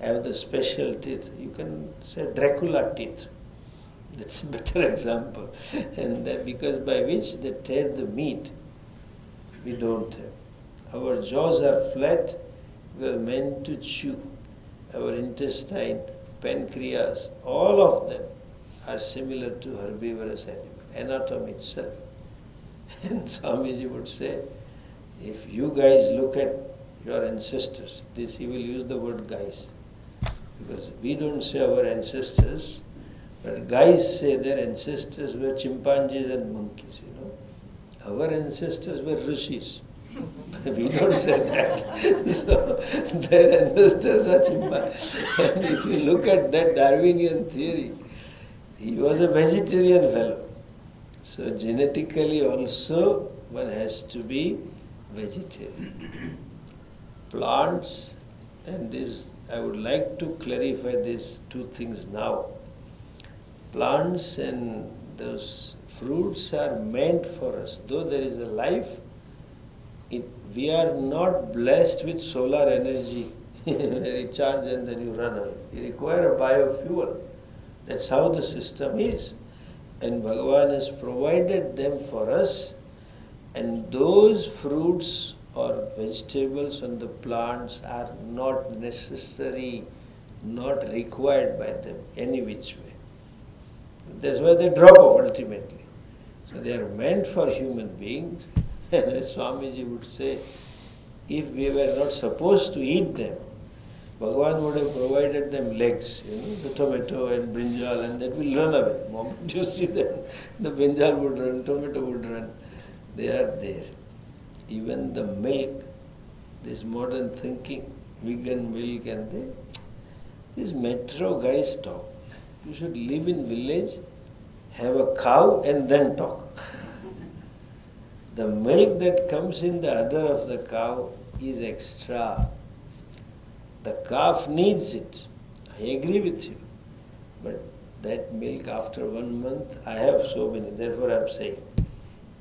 have the special teeth. You can say Dracula teeth. That's a better example. And that because by which they tear the meat, we don't have. Our jaws are flat, we are meant to chew. Our intestine, pancreas, all of them are similar to herbivorous animal, anatomy itself. And Swamiji would say, if you guys look at your ancestors, this he will use the word guys, because we don't say our ancestors, but guys say their ancestors were chimpanzees and monkeys, Our ancestors were rishis. We don't say that. So their ancestors are chimpanzees. And if you look at that Darwinian theory, he was a vegetarian fellow. So genetically also one has to be vegetarian. Plants, and this, I would like to clarify these 2 things now. Plants and those fruits are meant for us. Though there is a life, we are not blessed with solar energy. Recharge and then you run away. You require a biofuel. That's how the system is. And Bhagavan has provided them for us. And those fruits or vegetables and the plants are not necessary, not required by them any which way. That's why they drop off ultimately. So they are meant for human beings. And as Swamiji would say, if we were not supposed to eat them, Bhagavan would have provided them legs, the tomato and brinjal, and that will run away. The moment you see them, the brinjal would run, tomato would run. They are there. even the milk, this modern thinking, vegan milk these metro guys talk. You should live in village, have a cow and then talk. The milk that comes in the udder of the cow is extra. The calf needs it. I agree with you. But that milk after 1 month, I have so many, therefore I am saying,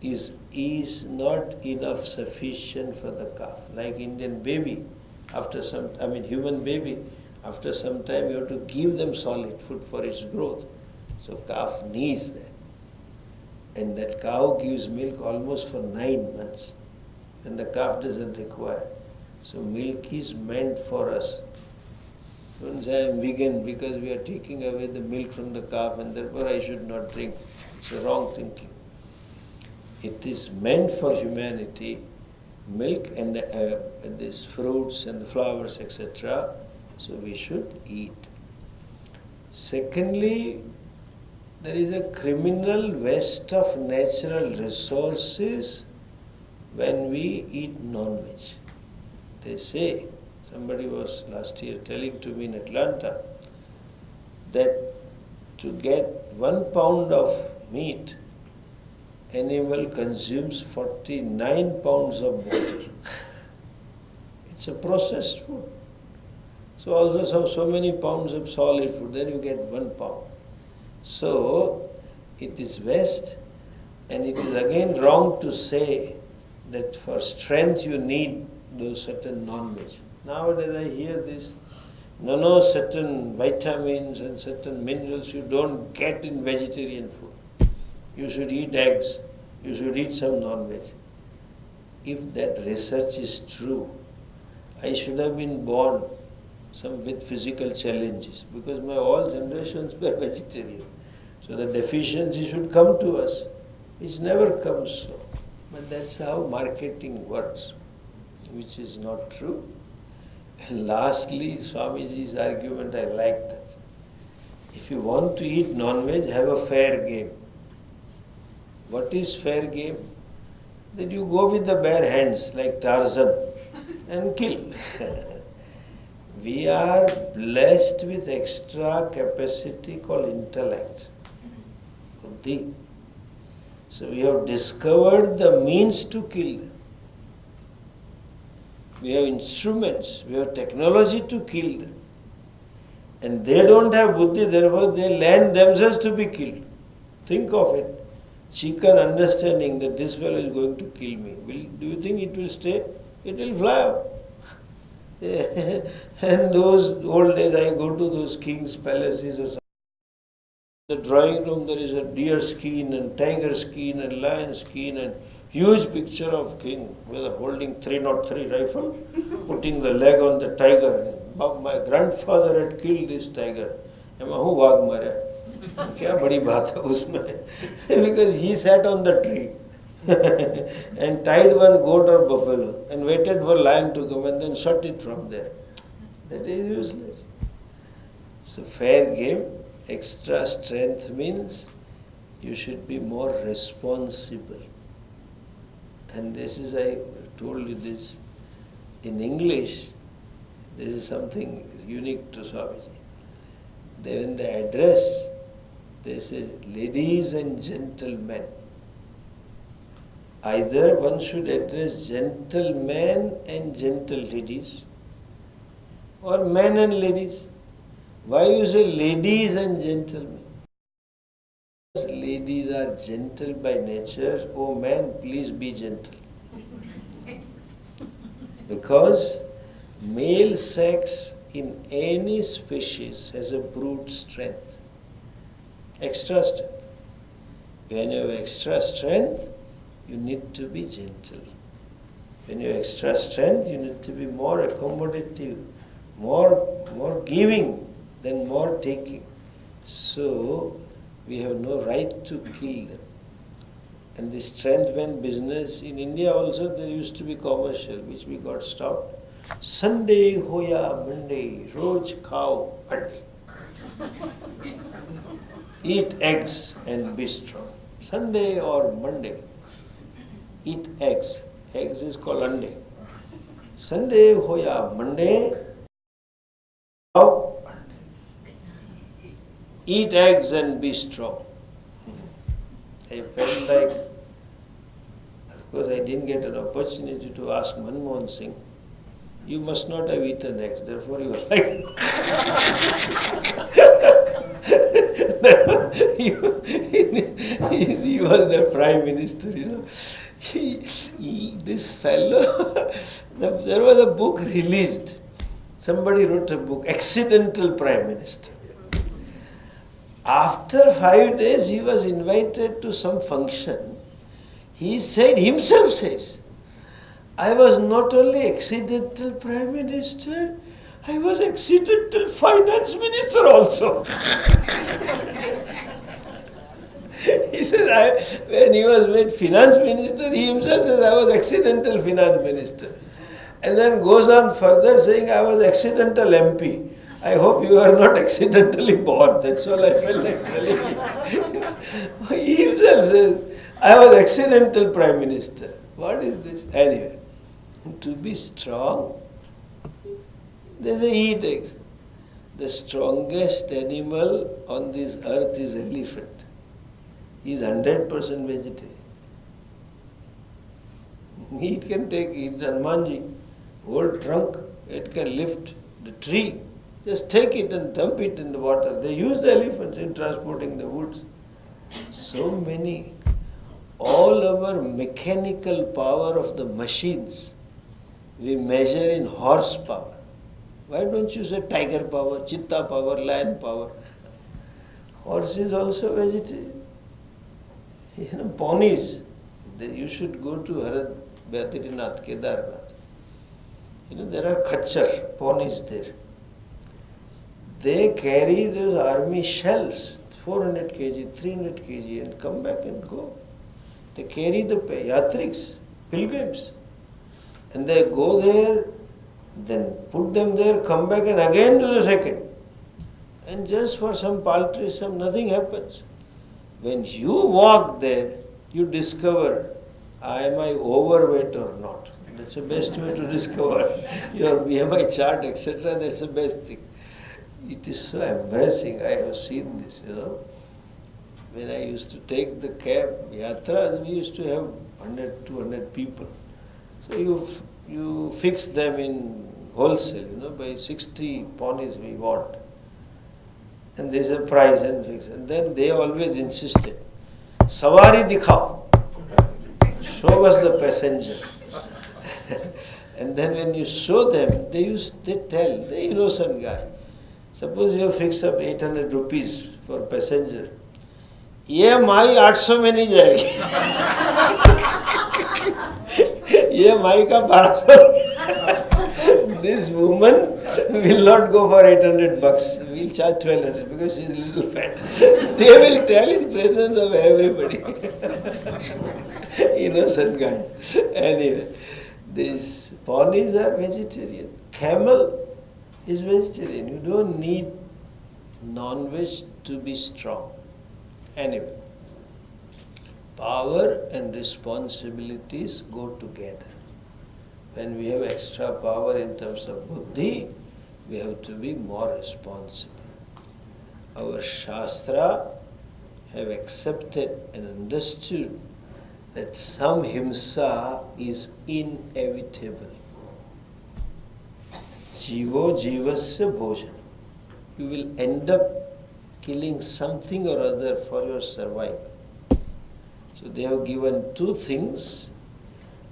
is not enough sufficient for the calf. Like Indian baby, human baby, after some time you have to give them solid food for its growth. So calf needs that. And that cow gives milk almost for 9 months. And the calf doesn't require. So milk is meant for us. Don't say I am vegan because we are taking away the milk from the calf and therefore I should not drink. It's a wrong thinking. It is meant for humanity, milk and these fruits and the flowers, etc. So we should eat. Secondly, there is a criminal waste of natural resources when we eat non-veg. They say, somebody was last year telling to me in Atlanta, that to get 1 pound of meat, animal consumes 49 pounds of water. It's a processed food. So also so many pounds of solid food, then you get 1 pound. So it is waste, and it is again wrong to say that for strength you need those certain non-veg. Nowadays I hear this, certain vitamins and certain minerals you don't get in vegetarian food. You should eat eggs, you should eat some non-veg. If that research is true, I should have been born with physical challenges because my all generations were vegetarian. So the deficiency should come to us. It never comes so. But that's how marketing works, which is not true. And lastly, Swamiji's argument, I like that. If you want to eat non-veg, have a fair game. What is fair game? That you go with the bare hands like Tarzan and kill. We are blessed with extra capacity called intellect, buddhi. So we have discovered the means to kill them. We have instruments, we have technology to kill them. And they don't have buddhi, therefore they land themselves to be killed. Think of it. Chicken understanding that this fellow is going to kill me. Do you think it will stay? It will fly out. And those old days I go to those king's palaces or something. In the drawing room there is a deer skin and tiger skin and lion skin and huge picture of king with holding 303 rifle, putting the leg on the tiger. My grandfather had killed this tiger. Who vaag marya? Kya badi baat hai usme? Because he sat on the tree and tied one goat or buffalo and waited for lion to come and then shot it from there. That is useless. So fair game, extra strength means you should be more responsible. And this is, I told you this, in English, this is something unique to Swamiji. When they address, they say, ladies and gentlemen. Either one should address gentlemen and gentle ladies, or men and ladies. Why you say ladies and gentlemen? Because ladies are gentle by nature. Oh man, please be gentle. Because male sex in any species has a brute strength, extra strength. When you have extra strength, you need to be gentle. When you have extra strength, you need to be more accommodative, more giving than more taking. So we have no right to kill them. And the strength when business, in India also there used to be commercial, which we got stopped. Sunday hoya Monday, roj khao Monday. Eat eggs and be strong. Sunday or Monday, eat eggs Eggs is called ande. Sunday hoya Monday, out. Eat eggs and be strong. I felt like, of course I didn't get an opportunity to ask Manmohan Singh, you must not have eaten eggs, therefore you are like he was the Prime Minister, This fellow, there was a book released. Somebody wrote a book, Accidental Prime Minister. After 5 days, he was invited to some function. He said, himself says, I was not only accidental Prime Minister, I was accidental Finance Minister also. He says, when he was made Finance Minister, he himself says, I was accidental Finance Minister. And then goes on further saying, I was accidental MP. I hope you are not accidentally born. That's all I felt like telling him. He himself says, I was accidental Prime Minister. What is this? Anyway, to be strong, there's a eat eggs. The strongest animal on this earth is elephant. He is 100% vegetarian. It can take Hanumanji, whole trunk, it can lift the tree. Just take it and dump it in the water. They use the elephants in transporting the woods. So many. All our mechanical power of the machines, we measure in horsepower. Why don't you say tiger power, cheetah power, lion power? Horse is also vegetarian. Ponies. You should go to Harad Badrinath, Kedarnath. There are khachar, ponies there. They carry those army shells, 400 kg, 300 kg, and come back and go. They carry the yatriks, pilgrims, and they go there, then put them there, come back and again do the second. And just for some paltry sum, nothing happens. When you walk there, you discover, am I overweight or not? That's the best way to discover your BMI chart, etc. That's the best thing. It is so embarrassing. I have seen this, When I used to take the camp, yatras, we used to have 100, 200 people. So you fix them in wholesale, by 60 ponies we want. And there's a price and fix. And then they always insisted, Savari dikhao. Show us the passenger. And then when you show them, they tell, the innocent guy, suppose you have fixed up 800 rupees for passenger. ये माई 800 में नहीं जाएगी. ये माई का 1200. This woman will not go for 800 bucks. We'll charge 1200 because she is a little fat. They will tell in presence of everybody. Innocent guys. Anyway, these ponies are vegetarian. Camel is vegetarian. You don't need non-veg to be strong. Anyway, power and responsibilities go together. When we have extra power in terms of buddhi, we have to be more responsible. Our Shastra have accepted and understood that some himsa is inevitable. Jivo jivasya bhojan. You will end up killing something or other for your survival. So they have given two things.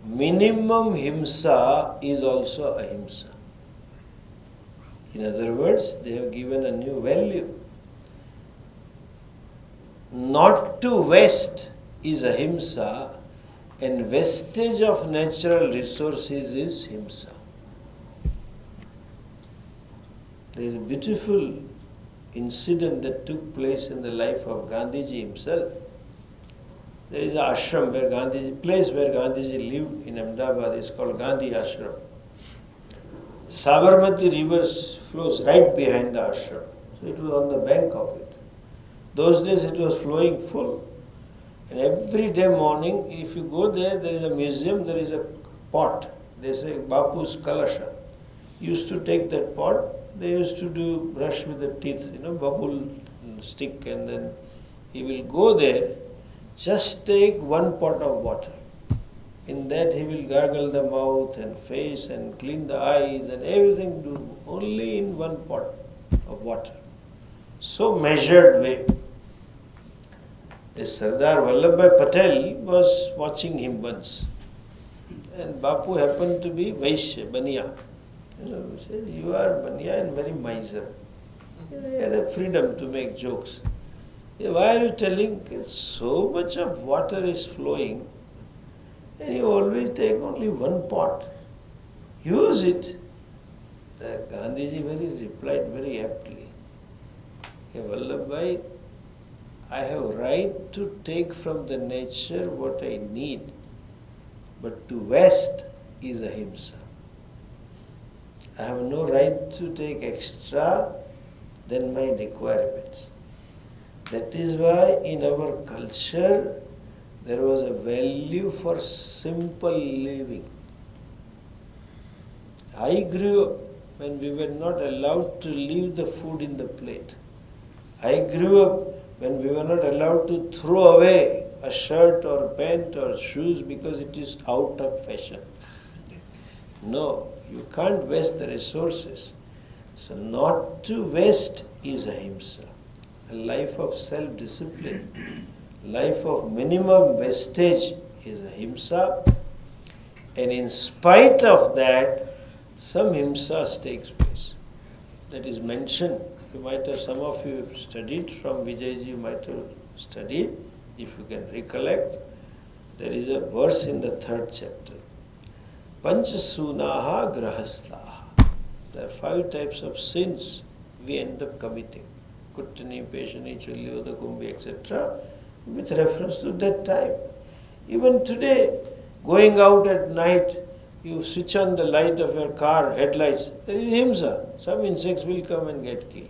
Minimum himsa is also ahimsa. In other words, they have given a new value. Not to waste is ahimsa, and wastage of natural resources is himsa. There is a beautiful incident that took place in the life of Gandhiji himself. There is an ashram where place where Gandhiji lived in Ahmedabad is called Gandhi Ashram. Sabarmati river flows right behind the ashram. So it was on the bank of it. Those days it was flowing full. And every day morning, if you go there, there is a museum, there is a pot. They say Bapu's kalasha. Used to take that pot. They used to do brush with the teeth, bubble stick, and then he will go there. Just take one pot of water. In that he will gargle the mouth and face and clean the eyes and everything, do only in one pot of water. So measured way. Sardar Vallabhbhai Patel was watching him once. And Bapu happened to be Vaishya, Baniya. He says, you are Baniya and very miser. He had a freedom to make jokes. Why are you telling? So much of water is flowing and you always take only one pot. Use it. The Gandhiji replied very aptly. Vallabhbhai, I have right to take from the nature what I need, but to waste is ahimsa. I have no right to take extra than my requirements. That is why in our culture there was a value for simple living. I grew up when we were not allowed to leave the food in the plate. I grew up when we were not allowed to throw away a shirt or a pant or shoes because it is out of fashion. No, you can't waste the resources. So not to waste is ahimsa. A life of self-discipline, life of minimum wastage is ahimsa. And in spite of that, some himsa takes place. That is mentioned. You might have, some of you have studied from Vijayji, you might have studied, if you can recollect. There is a verse in the 3rd chapter. Panchasunaha grahastaha. There are 5 types of sins we end up committing. Kuttani, Peshani, Chulli, Udakumbi, etc. with reference to that time. Even today, going out at night, you switch on the light of your car, headlights, there is himsa. Some insects will come and get killed.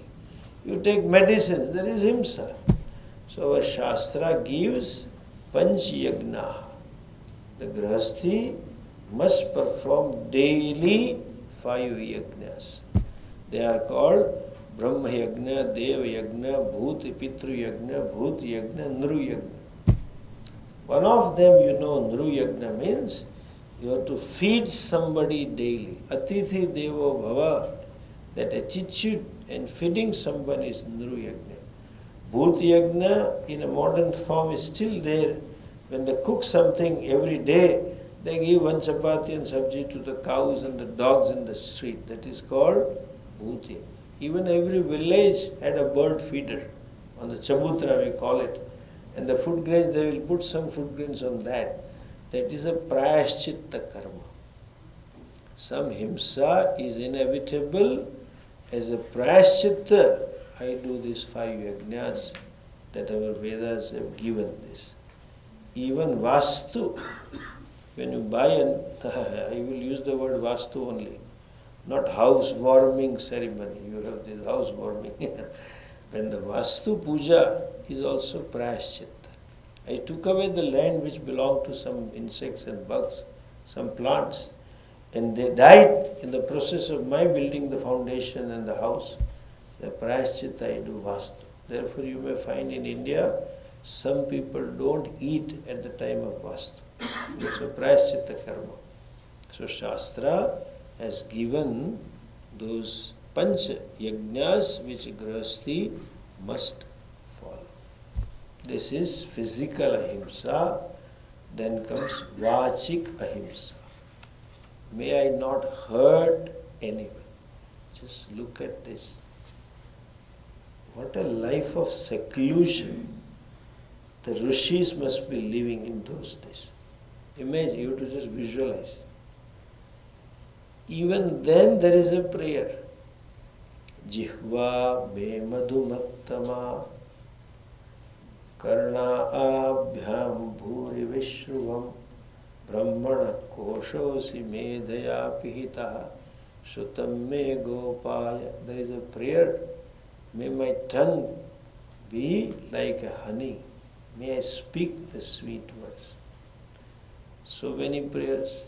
You take medicines, there is himsa. So our Shastra gives Panch Yagna. The Grahasthi must perform daily 5 yagnas. They are called Brahma Yagna, Deva Yagna, Bhut Pitru Yagna, Bhut Yagna, Nru Yagna. One of them, Nru Yagna means you have to feed somebody daily. Atithi Devo Bhava. That attitude and feeding someone is Nru Yagna. Bhut Yagna in a modern form is still there. When they cook something every day, they give 1 chapati and sabji to the cows and the dogs in the street. That is called Bhut Yagna. Even every village had a bird feeder. On the chabutra we call it. And the food grains, they will put some food grains on that. That is a prayaschitta karma. Some himsa is inevitable. As a prayaschitta, I do these 5 yajnas that our Vedas have given this. Even vastu, when you buy I will use the word vastu only, not housewarming ceremony. You have this housewarming. When the vastu puja is also prayaschitta. I took away the land which belonged to some insects and bugs, some plants, and they died in the process of my building the foundation and the house. The prayaschitta I do vastu. Therefore you may find in India, some people don't eat at the time of vastu. It's a prayaschitta karma. So Shastra has given those pancha yajnas which grahasthi must follow. This is physical ahimsa. Then comes vachik ahimsa. May I not hurt anyone. Just look at this. What a life of seclusion the rishis must be living in those days. Imagine, you have to just visualize. Even then there is a prayer. Jihva me madhumattama karna abhyam bhuri vishruvam brahmana koshosi medaya pihita sutam me gopaya. There is a prayer. May my tongue be like a honey. May I speak the sweet words. So many prayers.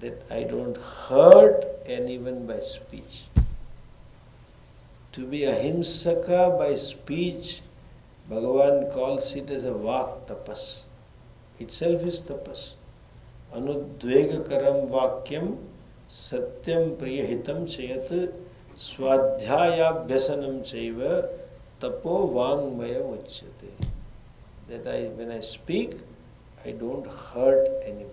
that I don't hurt anyone by speech. To be ahimsaka by speech, Bhagavan calls it as a vak tapas. Itself is tapas. Anudvegakaram vakyam satyam priyahitam chayat swadhyayabhyasanam chaiva tapo vangmaya uchyate. That when I speak, I don't hurt anyone.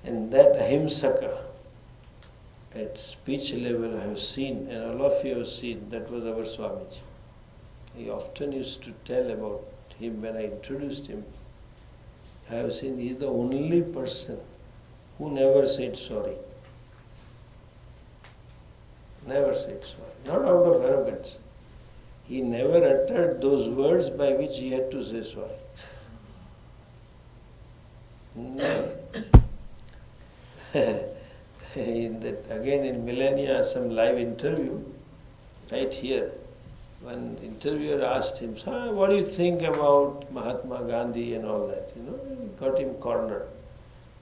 And that ahimsaka, at speech level I have seen, and all of you have seen, that was our Swamiji. He often used to tell about him when I introduced him. I have seen he is the only person who never said sorry. Never said sorry. Not out of arrogance. He never uttered those words by which he had to say sorry. Never. Again in Millennia, some live interview, right here, one interviewer asked him, what do you think about Mahatma Gandhi and all that? Got him cornered.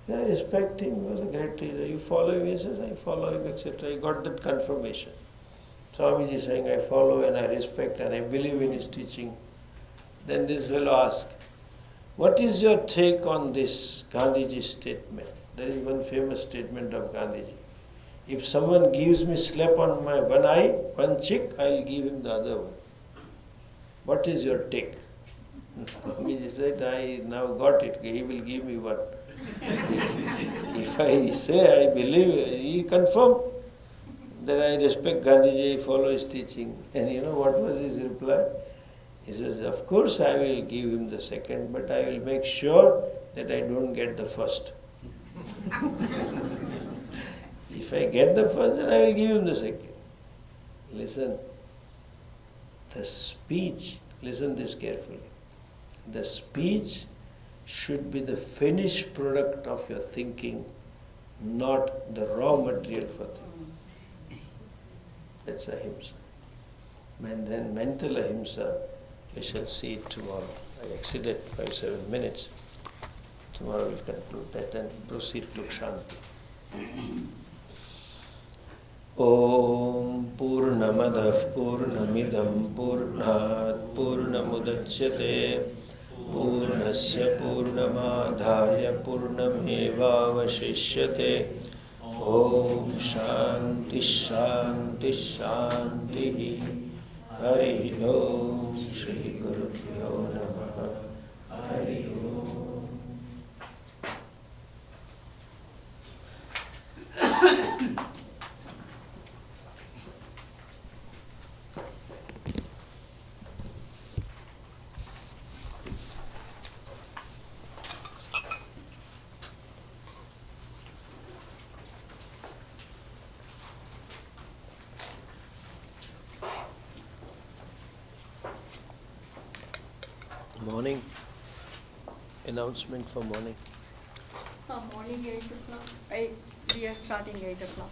I respect him, he was a great leader. You follow him? He says, I follow him, etc. I got that confirmation. Swamiji saying, I follow and I respect and I believe in his teaching. Then this fellow asked, what is your take on this Gandhiji's statement? There is one famous statement of Gandhiji. If someone gives me slap on my one eye, one cheek, I will give him the other one. What is your take? Swamiji said, I now got it. He will give me one. If I say I believe, he confirmed that I respect Gandhiji, I follow his teaching. And you know what was his reply? He says, of course I will give him the second, but I will make sure that I don't get the first. If I get the first, then I will give him the second. Listen, the speech, listen this carefully. The speech should be the finished product of your thinking, not the raw material for thinking. That's ahimsa. And then mental ahimsa, we shall see it tomorrow. I exceeded 5-7 minutes. Tomorrow we'll conclude that and proceed to Shanti. Om Purnamadah Purnamidam Purnat Purnamudachyate Purnasya Purnamadhaya Purnamevavashishyate. Om Shanti Shanti Shanti. Hari Om Shri Gurubhyo Namaha. Hari Om. Morning. Announcement for morning. Morning 8 o'clock. We are starting 8 o'clock.